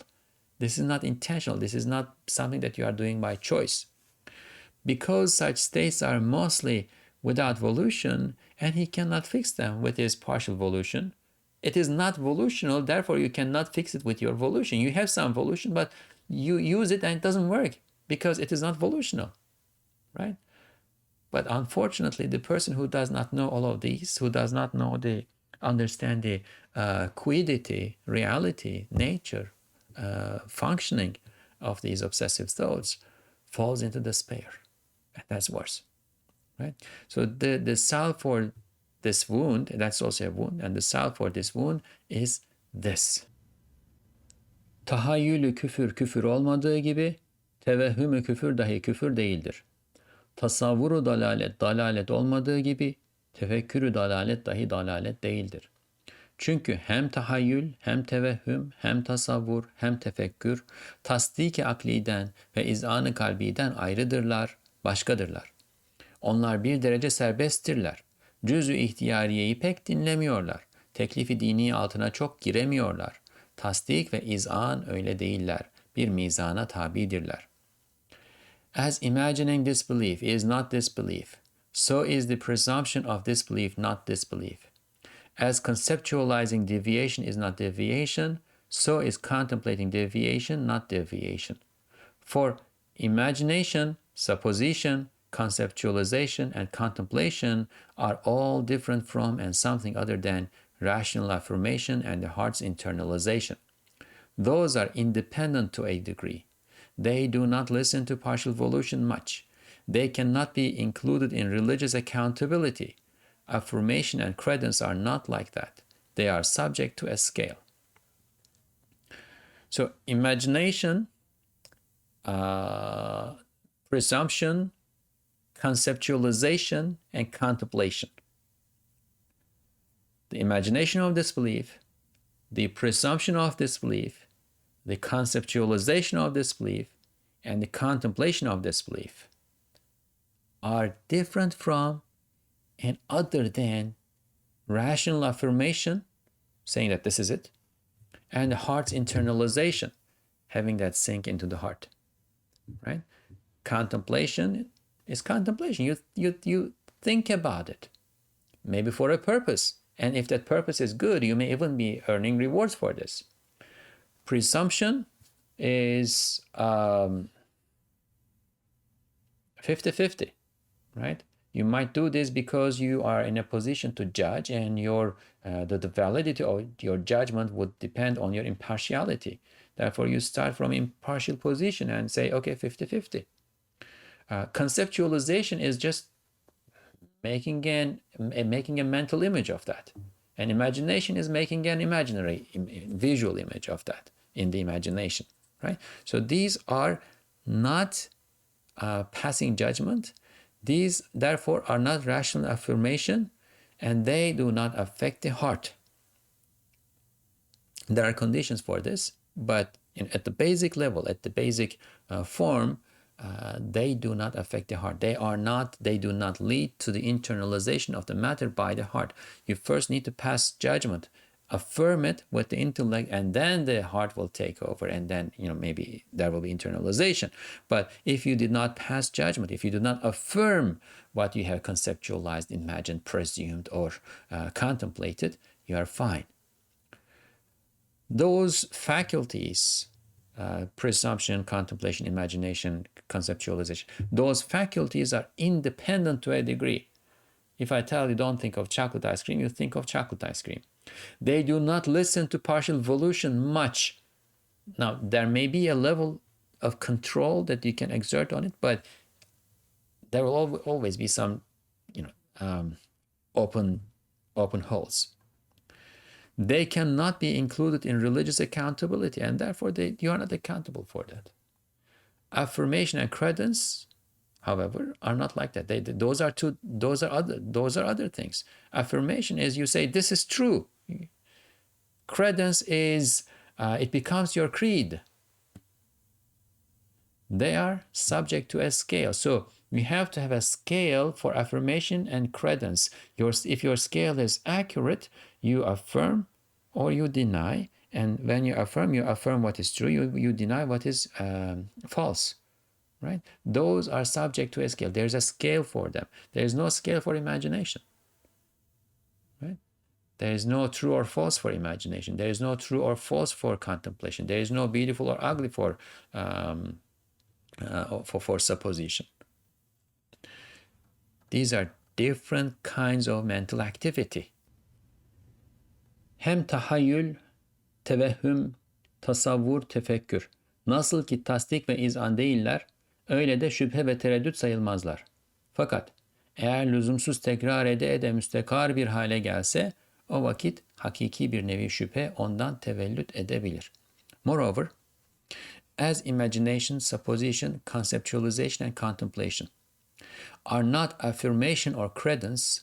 This is not intentional. This is not something that you are doing by choice. because such states are mostly without volition, and he cannot fix them with his partial volition. It is not volitional, therefore you cannot fix it with your volition. You have some volition, but you use it and it doesn't work because it is not volitional, right? But unfortunately, the person who does not know all of these, who does not know understand the quiddity, reality, nature, functioning of these obsessive thoughts, falls into despair. And that's worse, right? So the salve for this wound, that's also a wound, and the salve for this wound is this. Tahayyülü küfür küfür olmadığı gibi, tevehhümü küfür dahi küfür değildir. Tasavvuru dalalet dalalet olmadığı gibi, tefekkürü dalalet dahi dalalet değildir. Çünkü hem tahayyül, hem tevehhüm, hem tasavvur, hem tefekkür, tasdik-i akliden ve izan-ı kalbiden ayrıdırlar, başkadırlar. Onlar bir derece serbesttirler. Cüz-ü ihtiyariyeyi pek dinlemiyorlar. Teklifi dini altına çok giremiyorlar. Tasdik ve izan öyle değiller. Bir mizana tabidirler. As imagining disbelief is not disbelief, so is the presumption of disbelief not disbelief. As conceptualizing deviation is not deviation, so is contemplating deviation not deviation. For imagination, supposition, conceptualization, and contemplation are all different from and something other than rational affirmation and the heart's internalization. Those are independent to a degree. They do not listen to partial volition much. They cannot be included in religious accountability. Affirmation and credence are not like that. They are subject to a scale. So imagination, presumption, conceptualization, and contemplation. The imagination of disbelief, the presumption of disbelief, the conceptualization of disbelief, and the contemplation of disbelief are different from and other than rational affirmation, saying that this is it, and the heart's internalization, having that sink into the heart, right? Contemplation is contemplation. You think about it, maybe for a purpose, and if that purpose is good, you may even be earning rewards for this. Presumption is 50-50, right? You might do this because you are in a position to judge, and the validity of your judgment would depend on your impartiality. Therefore, you start from impartial position and say, okay, 50-50. Conceptualization is just making a mental image of that. And imagination is making an imaginary visual image of that in the imagination, right? So these are not passing judgment. These, therefore, are not rational affirmation, and they do not affect the heart. There are conditions for this, but at the basic level, at the basic form, they do not affect the heart. They do not lead to the internalization of the matter by the heart. You first need to pass judgment, affirm it with the intellect, and then the heart will take over, and then maybe there will be internalization. But if you did not pass judgment, if you do not affirm what you have conceptualized, imagined, presumed, or contemplated, you are fine. Those faculties, presumption, contemplation, imagination, conceptualization, those faculties are independent to a degree. If I tell you don't think of chocolate ice cream, you think of chocolate ice cream. They do not listen to partial volition much. Now, there may be a level of control that you can exert on it, but there will always be some, open holes. They cannot be included in religious accountability, and therefore you are not accountable for that. Affirmation and credence, however, are not like that. Those are other things. Affirmation is you say this is true. Credence is it becomes your creed. They are subject to a scale. So you have to have a scale for affirmation and credence. If your scale is accurate, you affirm or you deny. And when you affirm what is true. You deny what is false. right? Those are subject to a scale. There's a scale for them. There's no scale for imagination, right? There is no true or false for imagination. There is no true or false for contemplation. There is no beautiful or ugly for supposition. These are different kinds of mental activity. Hem tahayyül, tevehhüm, tasavvur, tefekkür. Nasıl ki tasdik ve izan değiller, öyle de şüphe ve tereddüt sayılmazlar. Fakat eğer lüzumsuz tekrar ede müstekar bir hale gelse, o vakit hakiki bir nevi şüphe ondan tevellüt edebilir. Moreover, as imagination, supposition, conceptualization and contemplation are not affirmation or credence,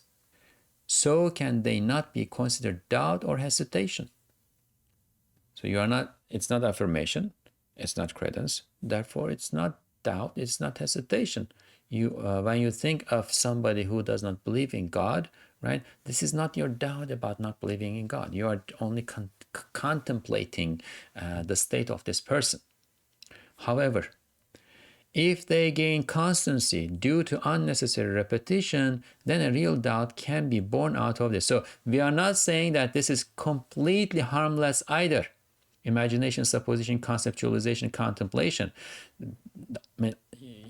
so can they not be considered doubt or hesitation. So it's not affirmation, it's not credence, therefore it's not doubt, it's not hesitation. When you think of somebody who does not believe in God, right, this is not your doubt about not believing in God. You are only contemplating the state of this person. However, if they gain constancy due to unnecessary repetition, then a real doubt can be born out of this. So we are not saying that this is completely harmless either. Imagination, supposition, conceptualization, contemplation. I mean,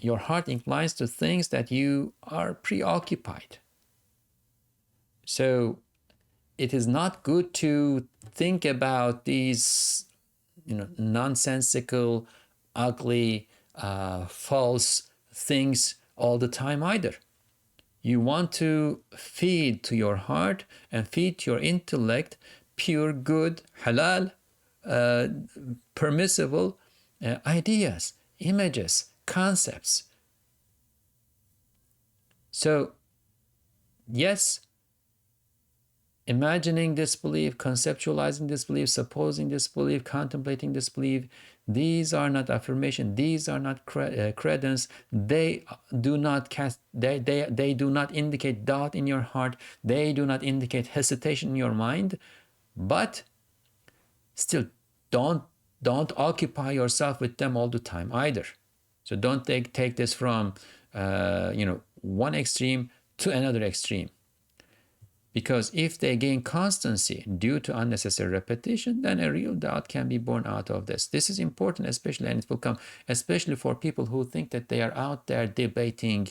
your heart inclines to things that you are preoccupied. So it is not good to think about these, nonsensical, ugly, false things all the time either. You want to feed to your heart and feed to your intellect pure, good, halal, permissible ideas, images, concepts. So, yes, imagining disbelief, conceptualizing disbelief, supposing disbelief, contemplating disbelief, these are not affirmation, these are not credence. They do not they do not indicate doubt in your heart, they do not indicate hesitation in your mind, but still don't occupy yourself with them all the time either. So don't take this from one extreme to another extreme. Because if they gain constancy due to unnecessary repetition, then a real doubt can be born out of this. This is important, especially, and it will come especially for people who think that they are out there debating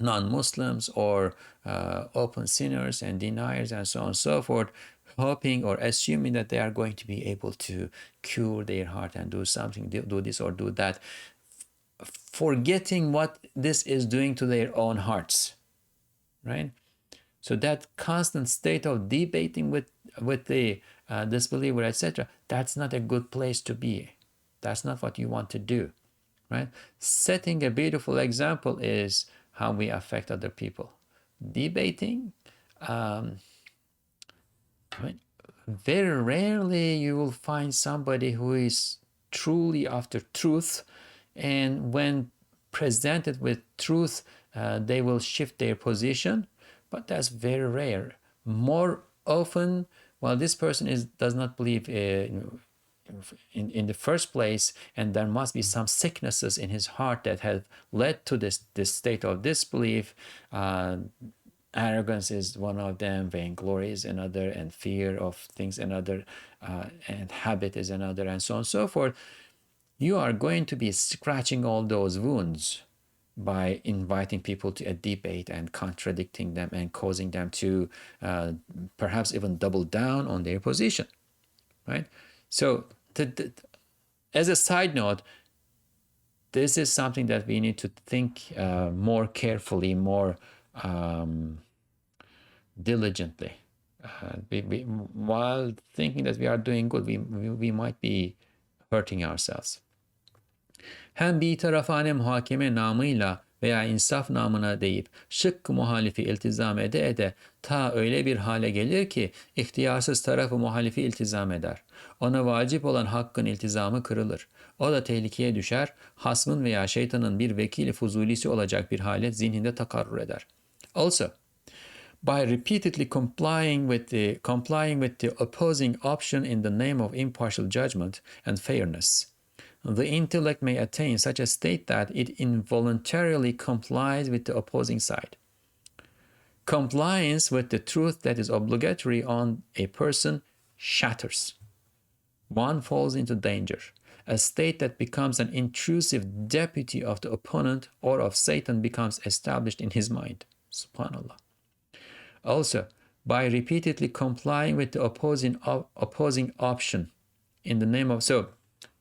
non-Muslims or open sinners and deniers and so on and so forth, hoping or assuming that they are going to be able to cure their heart and do something, do this or do that, forgetting what this is doing to their own hearts. Right? So that constant state of debating with the disbeliever, etc., that's not a good place to be. That's not what you want to do. Right? Setting a beautiful example is how we affect other people. Debating, very rarely you will find somebody who is truly after truth, and when presented with truth, they will shift their position, but that's very rare. More often, well, this person does not believe in the first place, and there must be some sicknesses in his heart that have led to this state of disbelief. Arrogance is one of them, vainglory is another, and fear of things another, and habit is another, and so on and so forth. You are going to be scratching all those wounds by inviting people to a debate and contradicting them and causing them to perhaps even double down on their position, right? So as a side note, this is something that we need to think more carefully, more diligently. While thinking that we are doing good, we might be hurting ourselves. Hem bir tarafane muhakeme namıyla veya insaf namına deyip şık muhalifi iltizam ede ta öyle bir hale gelir ki ihtiyarsız tarafı muhalifi iltizam eder. Ona vacip olan hakkın iltizamı kırılır. O da tehlikeye düşer, hasmın veya şeytanın bir vekili fuzulisi olacak bir hale zihninde takarrur eder. Also, by repeatedly complying with the opposing option in the name of impartial judgment and fairness, the intellect may attain such a state that it involuntarily complies with the opposing side. Compliance with the truth that is obligatory on a person shatters. One falls into danger. A state that becomes an intrusive deputy of the opponent or of Satan becomes established in his mind. Subhanallah. Also, by repeatedly complying with the opposing option in the name of... So,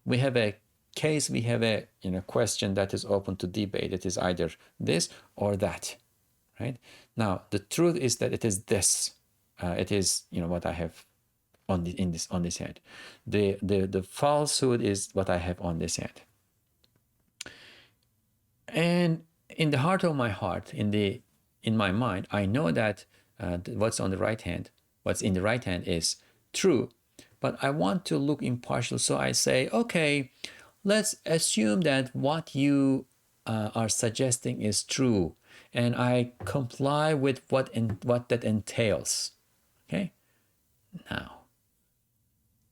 we have a case, we have a question that is open to debate. It is either this or that, right? Now, the truth is that it is this. It is, what I have on this hand. The falsehood is what I have on this hand. And in the heart of my heart, in my mind, I know that what's in the right hand is true, but I want to look impartial. So I say, okay, let's assume that what you are suggesting is true, and I comply with what that entails. Okay, now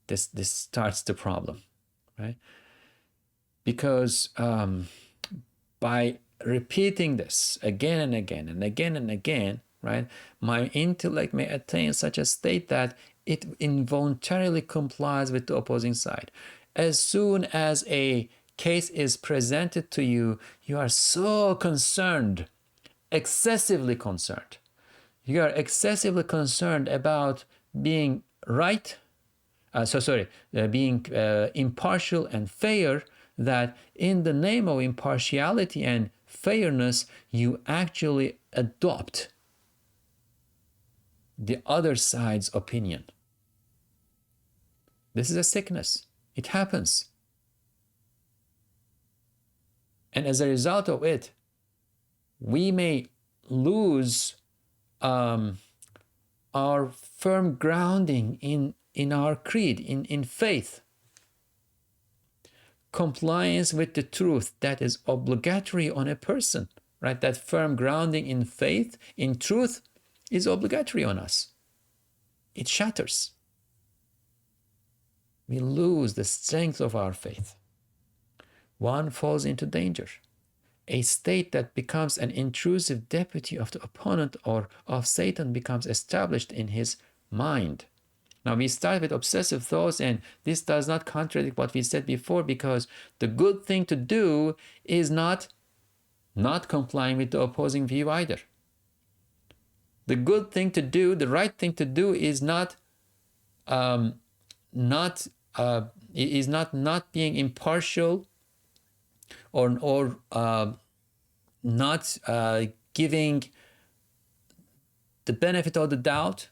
this starts the problem, right? Because by repeating this again and again and again and again, right, my intellect may attain such a state that it involuntarily complies with the opposing side. As soon as a case is presented to you, you are so concerned, excessively concerned. You are excessively concerned about being right, being impartial and fair, that in the name of impartiality and fairness, you actually adopt the other side's opinion. This is a sickness. It happens. And as a result of it, we may lose our firm grounding in our creed, in faith. Compliance with the truth that is obligatory on a person, right? That firm grounding in faith, in truth, is obligatory on us. It shatters. We lose the strength of our faith. One falls into danger. A state that becomes an intrusive deputy of the opponent or of Satan becomes established in his mind. Now we start with obsessive thoughts, and this does not contradict what we said before, because the good thing to do is not complying with the opposing view either. The good thing to do, the right thing to do, is not being impartial or not giving the benefit of the doubt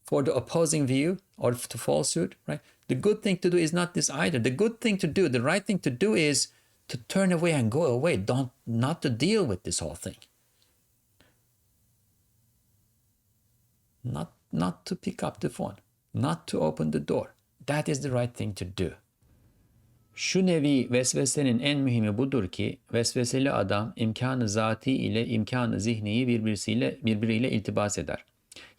for the opposing view or to falsehood, right? The good thing to do is not this either. The good thing to do, the right thing to do, is to turn away and go away. Not to deal with this whole thing. Not to pick up the phone. Not to open the door. That is the right thing to do. Şu nevi vesvesenin en mühimi budur ki, vesveseli adam imkanı zati ile imkanı zihniyi birbiriyle iltibas eder.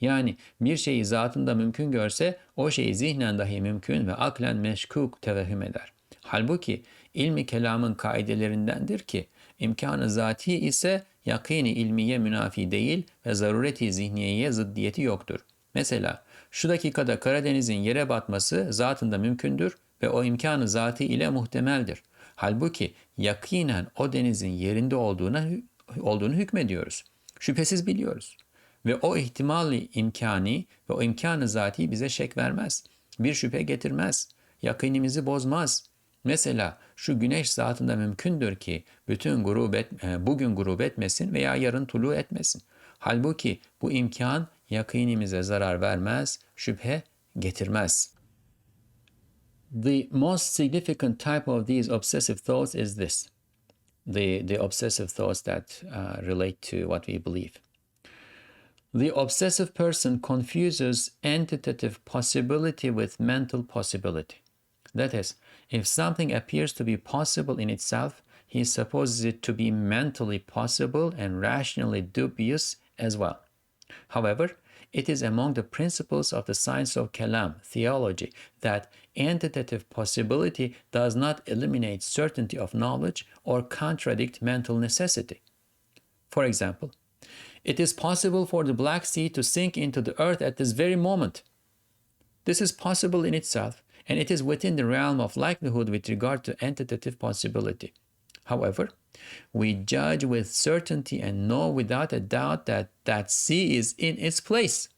Yani bir şeyi zatında mümkün görse, o şeyi zihnen dahi mümkün ve aklen meşkuk tevehhüm eder. Halbuki ilmi kelamın kaidelerindendir ki, imkanı zati ise yakini ilmiye münafi değil ve zarureti zihniyeye zıddiyeti yoktur. Mesela şu dakikada Karadeniz'in yere batması zatında mümkündür ve o imkanı zati ile muhtemeldir. Halbuki yakinen o denizin yerinde olduğunu hükmediyoruz. Şüphesiz biliyoruz. Ve o ihtimali imkani ve o imkanı zati bize şek vermez. Bir şüphe getirmez. Yakinimizi bozmaz. Mesela şu güneş zatında mümkündür ki bugün grup etmesin veya yarın tulu etmesin. Halbuki bu imkan yakinimize zarar vermez, şüphe getirmez. The most significant type of these obsessive thoughts is this. The obsessive thoughts that relate to what we believe. The obsessive person confuses entitative possibility with mental possibility. That is, if something appears to be possible in itself, he supposes it to be mentally possible and rationally dubious as well. However, it is among the principles of the science of Kalam, theology, that Entitative possibility does not eliminate certainty of knowledge or contradict mental necessity. For example, it is possible for the Black Sea to sink into the earth at this very moment. This is possible in itself, and it is within the realm of likelihood with regard to entitative possibility. However, we judge with certainty and know without a doubt that that sea is in its place.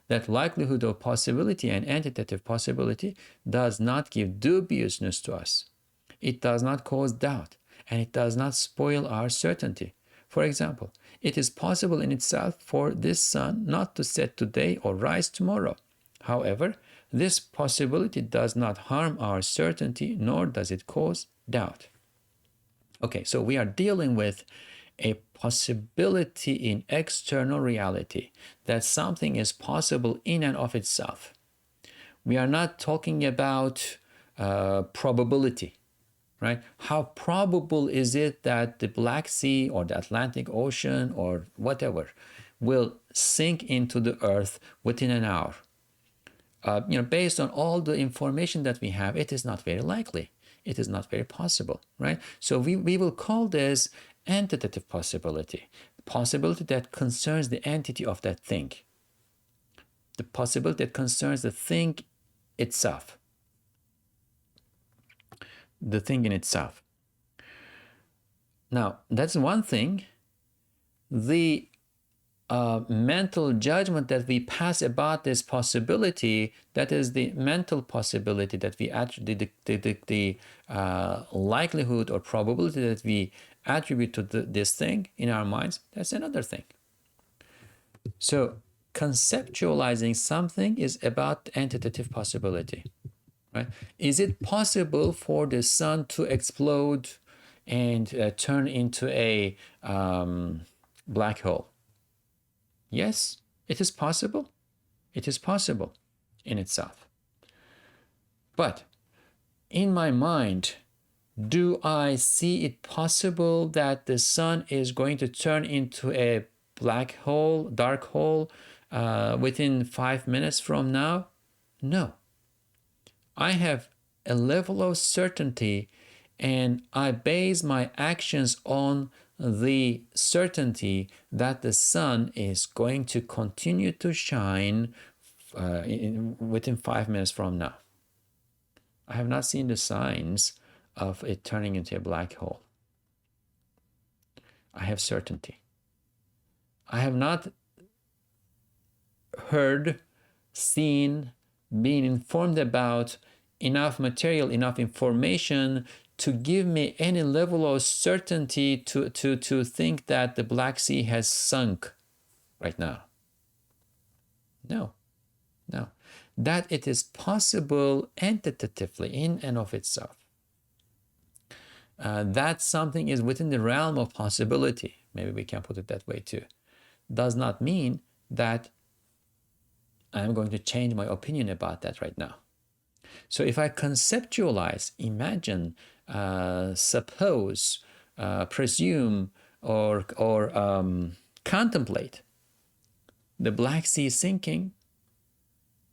That likelihood of possibility and entitative possibility does not give dubiousness to us. It does not cause doubt, and it does not spoil our certainty. For example, it is possible in itself for this sun not to set today or rise tomorrow. However, this possibility does not harm our certainty, nor does it cause doubt. Okay, so we are dealing with a possibility in external reality, that something is possible in and of itself. We are not talking about probability, right? How probable is it that the Black Sea or the Atlantic Ocean or whatever will sink into the earth within an hour? Based on all the information that we have, it is not very likely. It is not very possible, right? So we will call this entitative possibility, possibility that concerns the entity of that thing, the possibility that concerns the thing itself, the thing in itself. Now, that's one thing. The mental judgment that we pass about this possibility, that is the mental possibility that we attribute, the likelihood or probability that we attribute to this thing in our minds, that's another thing. So conceptualizing something is about entitative possibility, right? Is it possible for the sun to explode and turn into a black hole? Yes, it is possible. It is possible in itself. But in my mind, do I see it possible that the sun is going to turn into a black hole, dark hole, within 5 minutes from now? No. I have a level of certainty, and I base my actions on the certainty that the sun is going to continue to shine within 5 minutes from now. I have not seen the signs of it turning into a black hole. I have certainty. I have not heard, seen, been informed about enough material, enough information to give me any level of certainty to think that the Black Sea has sunk right now. No. That it is possible entitatively in and of itself. That something is within the realm of possibility, maybe we can put it that way too, does not mean that I'm going to change my opinion about that right now. So if I conceptualize, imagine, suppose, presume, or contemplate the Black Sea sinking,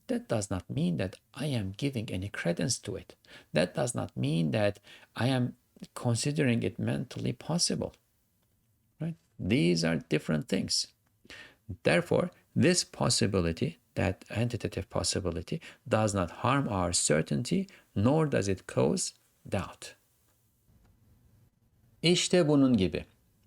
that does not mean that I am giving any credence to it. That does not mean that I am considering it mentally possible, right? These are different things. Therefore, this possibility, that entitative possibility, does not harm our certainty, nor does it cause doubt. İşte bunun gibi.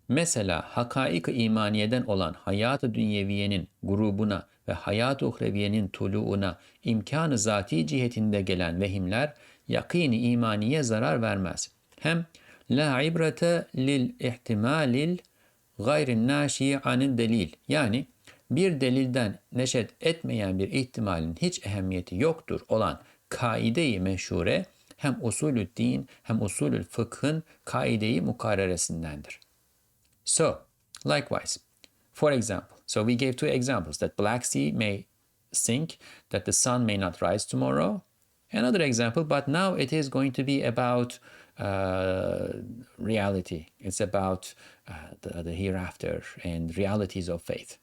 Mesela hakaik-ı imaniyeden olan hayat-ı dünyeviyenin grubuna ve hayat-ı uhreviyenin tuluğuna imkan-ı zati cihetinde gelen vehimler yakîn-i imaniye zarar vermez. Hem la ibrete lil ihtimalil gayrin naşi anil delil, yani bir delilden neşet etmeyen bir ihtimalin hiç ehemmiyeti yoktur olan kaide-i meşhure hem usulü din hem usulü fıkhın kaide-i mukarreresindendir. So, likewise, for example, so we gave two examples, that Black Sea may sink, that the sun may not rise tomorrow. Another example, but now it is going to be about reality. It's about the hereafter and realities of faith.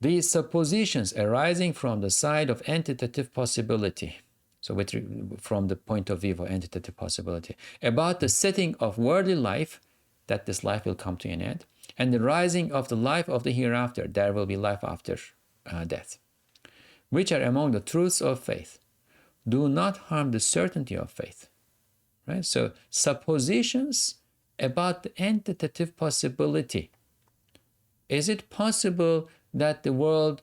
These suppositions arising from the side of entitative possibility So from the point of view of entitative possibility, about the setting of worldly life, that this life will come to an end, and the rising of the life of the hereafter, there will be life after death, which are among the truths of faith, do not harm the certainty of faith. Right? So suppositions about the entitative possibility. Is it possible that the world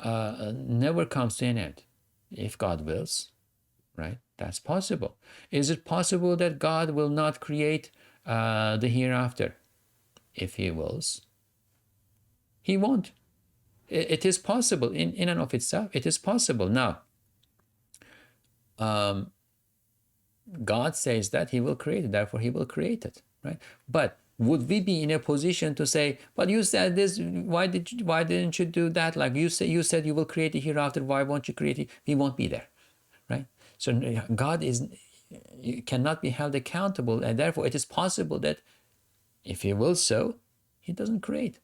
never comes to an end? If God wills, right? That's possible. Is it possible that God will not create the hereafter? If He wills, He won't. It is possible in and of itself. It is possible. Now, God says that He will create it, therefore He will create it, right? But would we be in a position to say, but you said this, why didn't you do that? Like you said you will create it hereafter, why won't you create it? We won't be there, right? So God cannot be held accountable, and therefore it is possible that if He wills so, He doesn't create.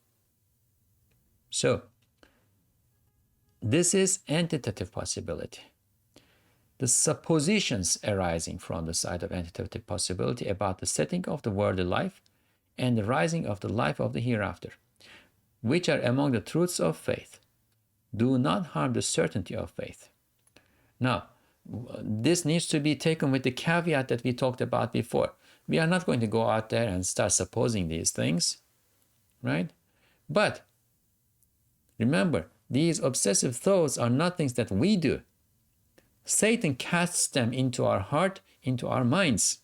So this is entitative possibility. The suppositions arising from the side of entitative possibility about the setting of the worldly life and the rising of the life of the hereafter, which are among the truths of faith, do not harm the certainty of faith. Now, this needs to be taken with the caveat that we talked about before. We are not going to go out there and start supposing these things, right? But remember, these obsessive thoughts are not things that we do. Satan casts them into our heart, into our minds.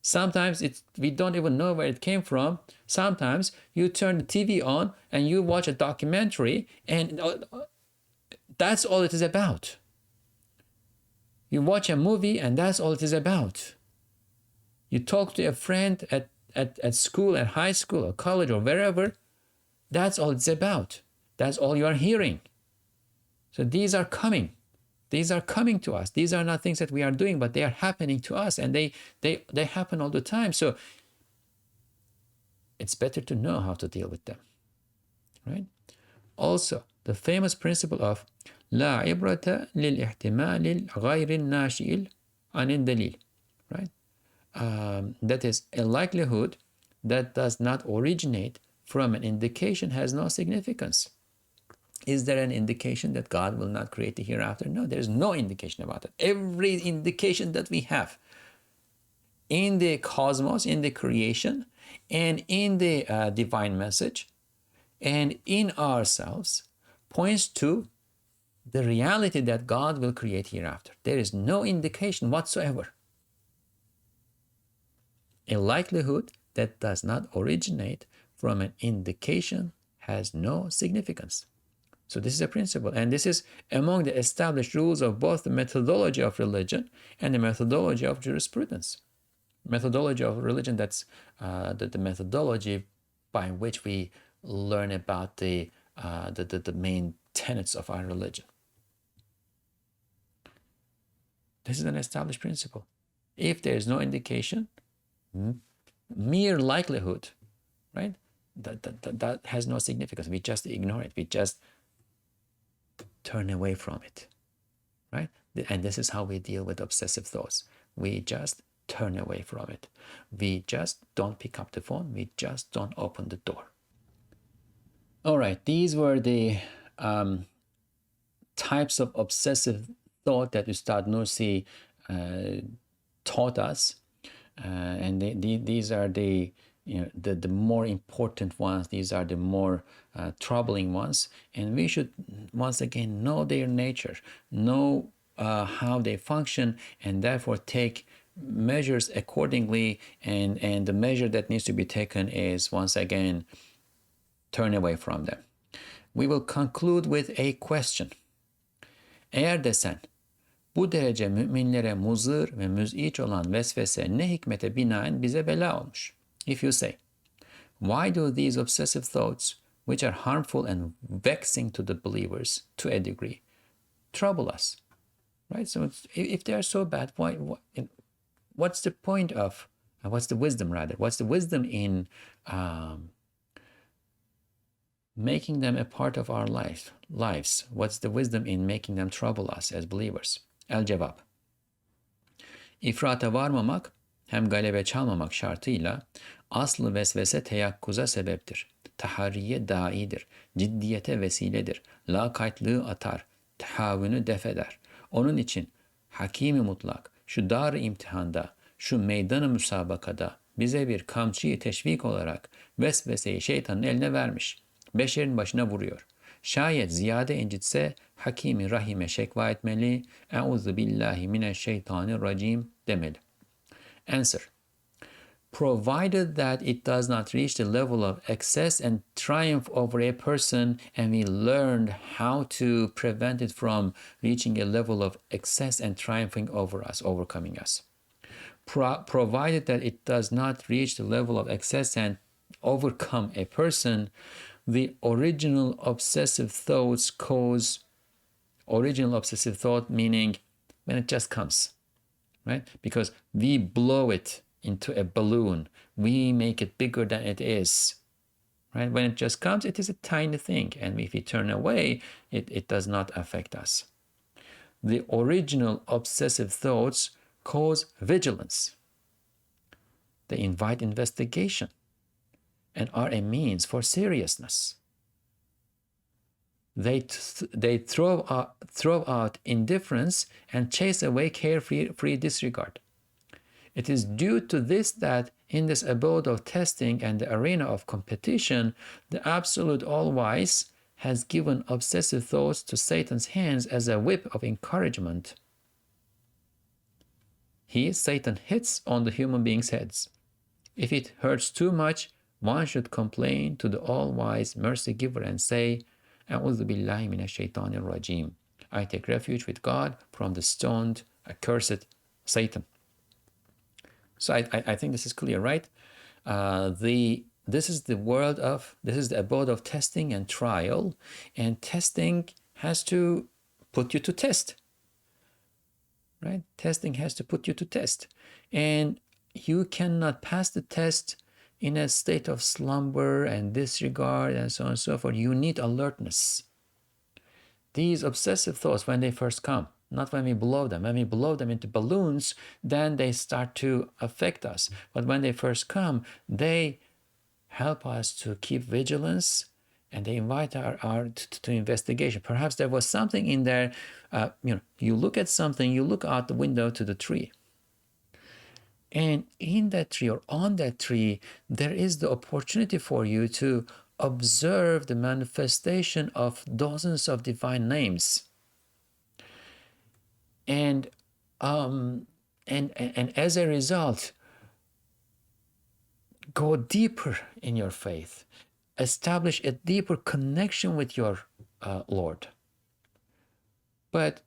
Sometimes we don't even know where it came from. Sometimes you turn the TV on and you watch a documentary and that's all it is about. You watch a movie and that's all it is about. You talk to a friend at school, at high school or college or wherever, that's all it's about. That's all you are hearing. So these are coming. These are coming to us. These are not things that we are doing, but they are happening to us, and they happen all the time. So it's better to know how to deal with them, right? Also, the famous principle of لا عبرة للاحتمال غير الناشئ عن الدليل, right? That is, a likelihood that does not originate from an indication has no significance. Is there an indication that God will not create the hereafter? No, there is no indication about it. Every indication that we have in the cosmos, in the creation, and in the divine message, and in ourselves, points to the reality that God will create hereafter. There is no indication whatsoever. A likelihood that does not originate from an indication has no significance. So this is a principle, and this is among the established rules of both the methodology of religion and the methodology of jurisprudence. Methodology of religion, that's the methodology by which we learn about the main tenets of our religion. This is an established principle. If there is no indication, mere likelihood, right? That has no significance. We just ignore it. We just turn away from it, right? And this is how we deal with obsessive thoughts. We just turn away from it. We just don't pick up the phone. We just don't open the door. All right, these were the types of obsessive thought that Ustad Nursi taught us, and these are the more important ones. These are the more troubling ones, and we should once again know their nature, know how they function, and therefore take measures accordingly. And the measure that needs to be taken is, once again, turn away from them. We will conclude with a question. Eğer desen bu derece müminlere muzır ve müz'iç olan vesvese ne hikmete binaen bize bela olmuş? If you say, why do these obsessive thoughts, which are harmful and vexing to the believers to a degree, trouble us? Right? So if they are so bad, what's the point of, what's the wisdom rather? What's the wisdom in making them a part of our lives? What's the wisdom in making them trouble us as believers? Al-Jawab. İfrata varmamak hem galebe çalmamak şartıyla aslı vesvese teyakkuza sebeptir. Taharriye daidir. Ciddiyete vesiledir. Lakaytlığı atar. Tahavünü defeder. Onun için Hakimi mutlak şu dar-ı imtihanda, şu meydanı müsabakada bize bir kamçıyı teşvik olarak vesveseyi şeytanın eline vermiş. Beşerin başına vuruyor. Şayet ziyade incitse Hakimi Rahim'e şekva etmeli. Euzu billahi mineşşeytanirracim demeli. Answer. Provided that it does not reach the level of excess and triumph over a person, and we learned how to prevent it from reaching a level of excess and triumphing over us, overcoming us. Provided that it does not reach the level of excess and overcome a person, the original obsessive thoughts cause original obsessive thought, meaning when it just comes, right? Because we blow it into a balloon, we make it bigger than it is, right? When it just comes, it is a tiny thing, and if we turn away, it does not affect us. The original obsessive thoughts cause vigilance. They invite investigation and are a means for seriousness. They throw out indifference and chase away carefree disregard. It is due to this that in this abode of testing and the arena of competition, the absolute all-wise has given obsessive thoughts to Satan's hands as a whip of encouragement. Satan, hits on the human beings' heads. If it hurts too much, one should complain to the all-wise mercy giver and say, A'udhu billahi minesh-shaytanir-rajim. I take refuge with God from the stoned, accursed Satan. So I think this is clear, right? This is the abode of testing and trial, and testing has to put you to test, right? Testing has to put you to test, and you cannot pass the test in a state of slumber and disregard and so on and so forth. You need alertness. These obsessive thoughts, when they first come, not when we blow them. When we blow them into balloons, then they start to affect us. But when they first come, they help us to keep vigilance, and they invite to investigation. Perhaps there was something in there. You look at something, you look out the window to the tree. And in that tree or on that tree, there is the opportunity for you to observe the manifestation of dozens of divine names. And as a result, go deeper in your faith, establish a deeper connection with your Lord. But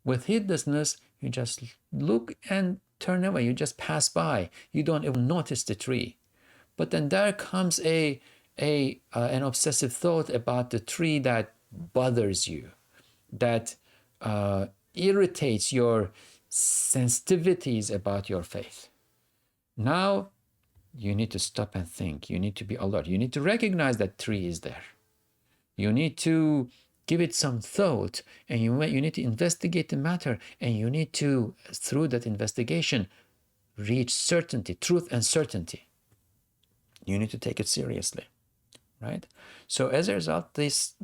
with heedlessness, you just look and turn away. You just pass by. You don't even notice the tree. But then there comes an obsessive thought about the tree that bothers you, that irritates your sensitivities about your faith. Now you need to stop and think. You need to be alert. You need to recognize that tree is there. You need to give it some thought, and you need to investigate the matter, and you need to, through that investigation, reach certainty, truth and certainty. You need to take it seriously, right? So as a result, these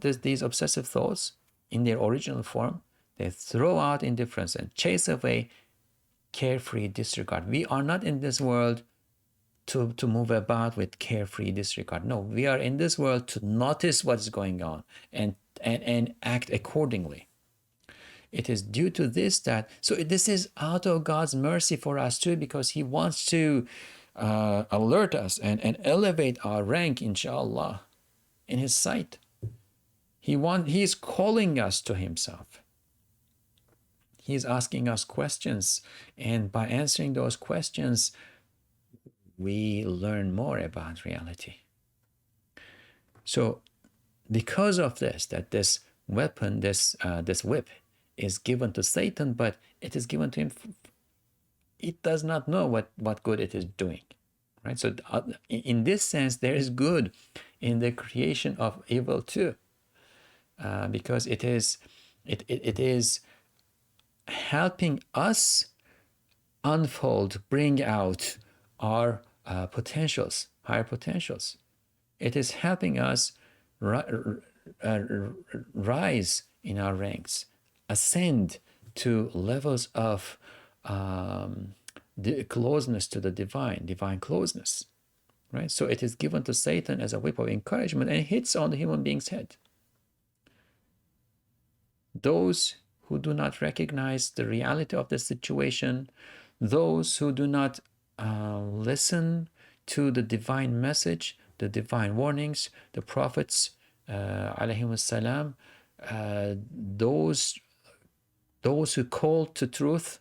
obsessive thoughts, in their original form, they throw out indifference and chase away carefree disregard. We are not in this world to move about with carefree disregard. No, we are in this world to notice what's going on and act accordingly. It is due to this so this is out of God's mercy for us too, because He wants to alert us and elevate our rank, inshallah, in His sight. He's calling us to Himself. He's asking us questions, and by answering those questions, we learn more about reality. So, because of this, that this weapon, this whip, is given to Satan, but it is given to him. It does not know what good it is doing, right? So, in this sense, there is good in the creation of evil too, because it is helping us unfold, bring out our potentials, higher potentials. It is helping us rise in our ranks, ascend to levels of the closeness to the divine closeness, right? So it is given to Satan as a whip of encouragement and hits on the human being's head. Those who do not recognize the reality of the situation, those who do not listen to the divine message, the divine warnings, the prophets, alayhim salam, those who call to truth,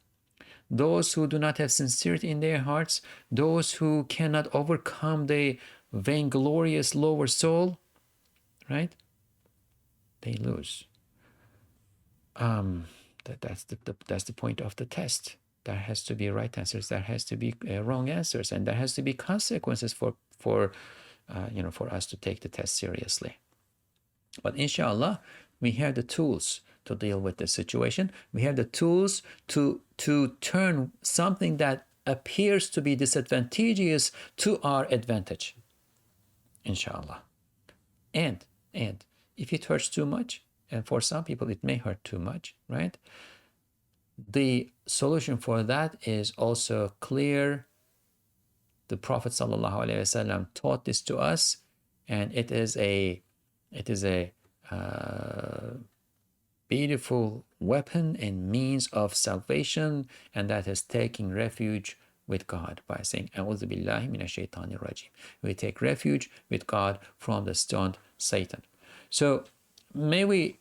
those who do not have sincerity in their hearts, those who cannot overcome the vainglorious lower soul, right? They lose. That's the point of the test. There has to be right answers. There has to be wrong answers, and there has to be consequences for us to take the test seriously. But inshallah, we have the tools to deal with the situation. We have the tools to turn something that appears to be disadvantageous to our advantage. Inshallah. And if it hurts too much, and for some people it may hurt too much, right? The solution for that is also clear. The Prophet ﷺ taught this to us, and it is a beautiful weapon and means of salvation, and that is taking refuge with God by saying, "A'udhu billahi minash shaitanir rajim." We take refuge with God from the stoned Satan. So may we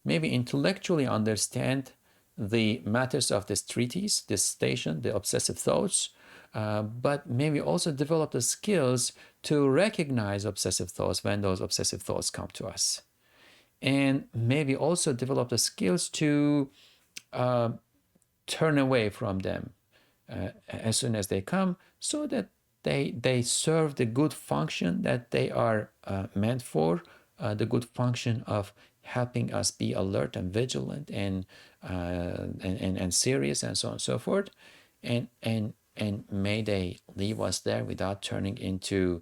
intellectually understand the matters of this treatise, this station, the obsessive thoughts, but maybe also develop the skills to recognize obsessive thoughts when those obsessive thoughts come to us. And maybe also develop the skills to turn away from them as soon as they come, so that they serve the good function that they are meant for, the good function of helping us be alert and vigilant and serious and so on and so forth, and may they leave us there without turning into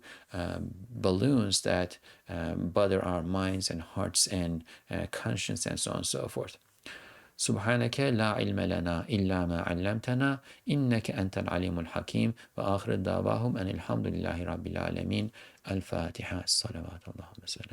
balloons that bother our minds and hearts and conscience and so on and so forth. سبحانك لا علم لنا إلا ما علمتنا إنك أنت العليم الحكيم وآخر دعواهم أن الحمد لله رب العالمين. الفاتحة. الصلوات اللهم وسلم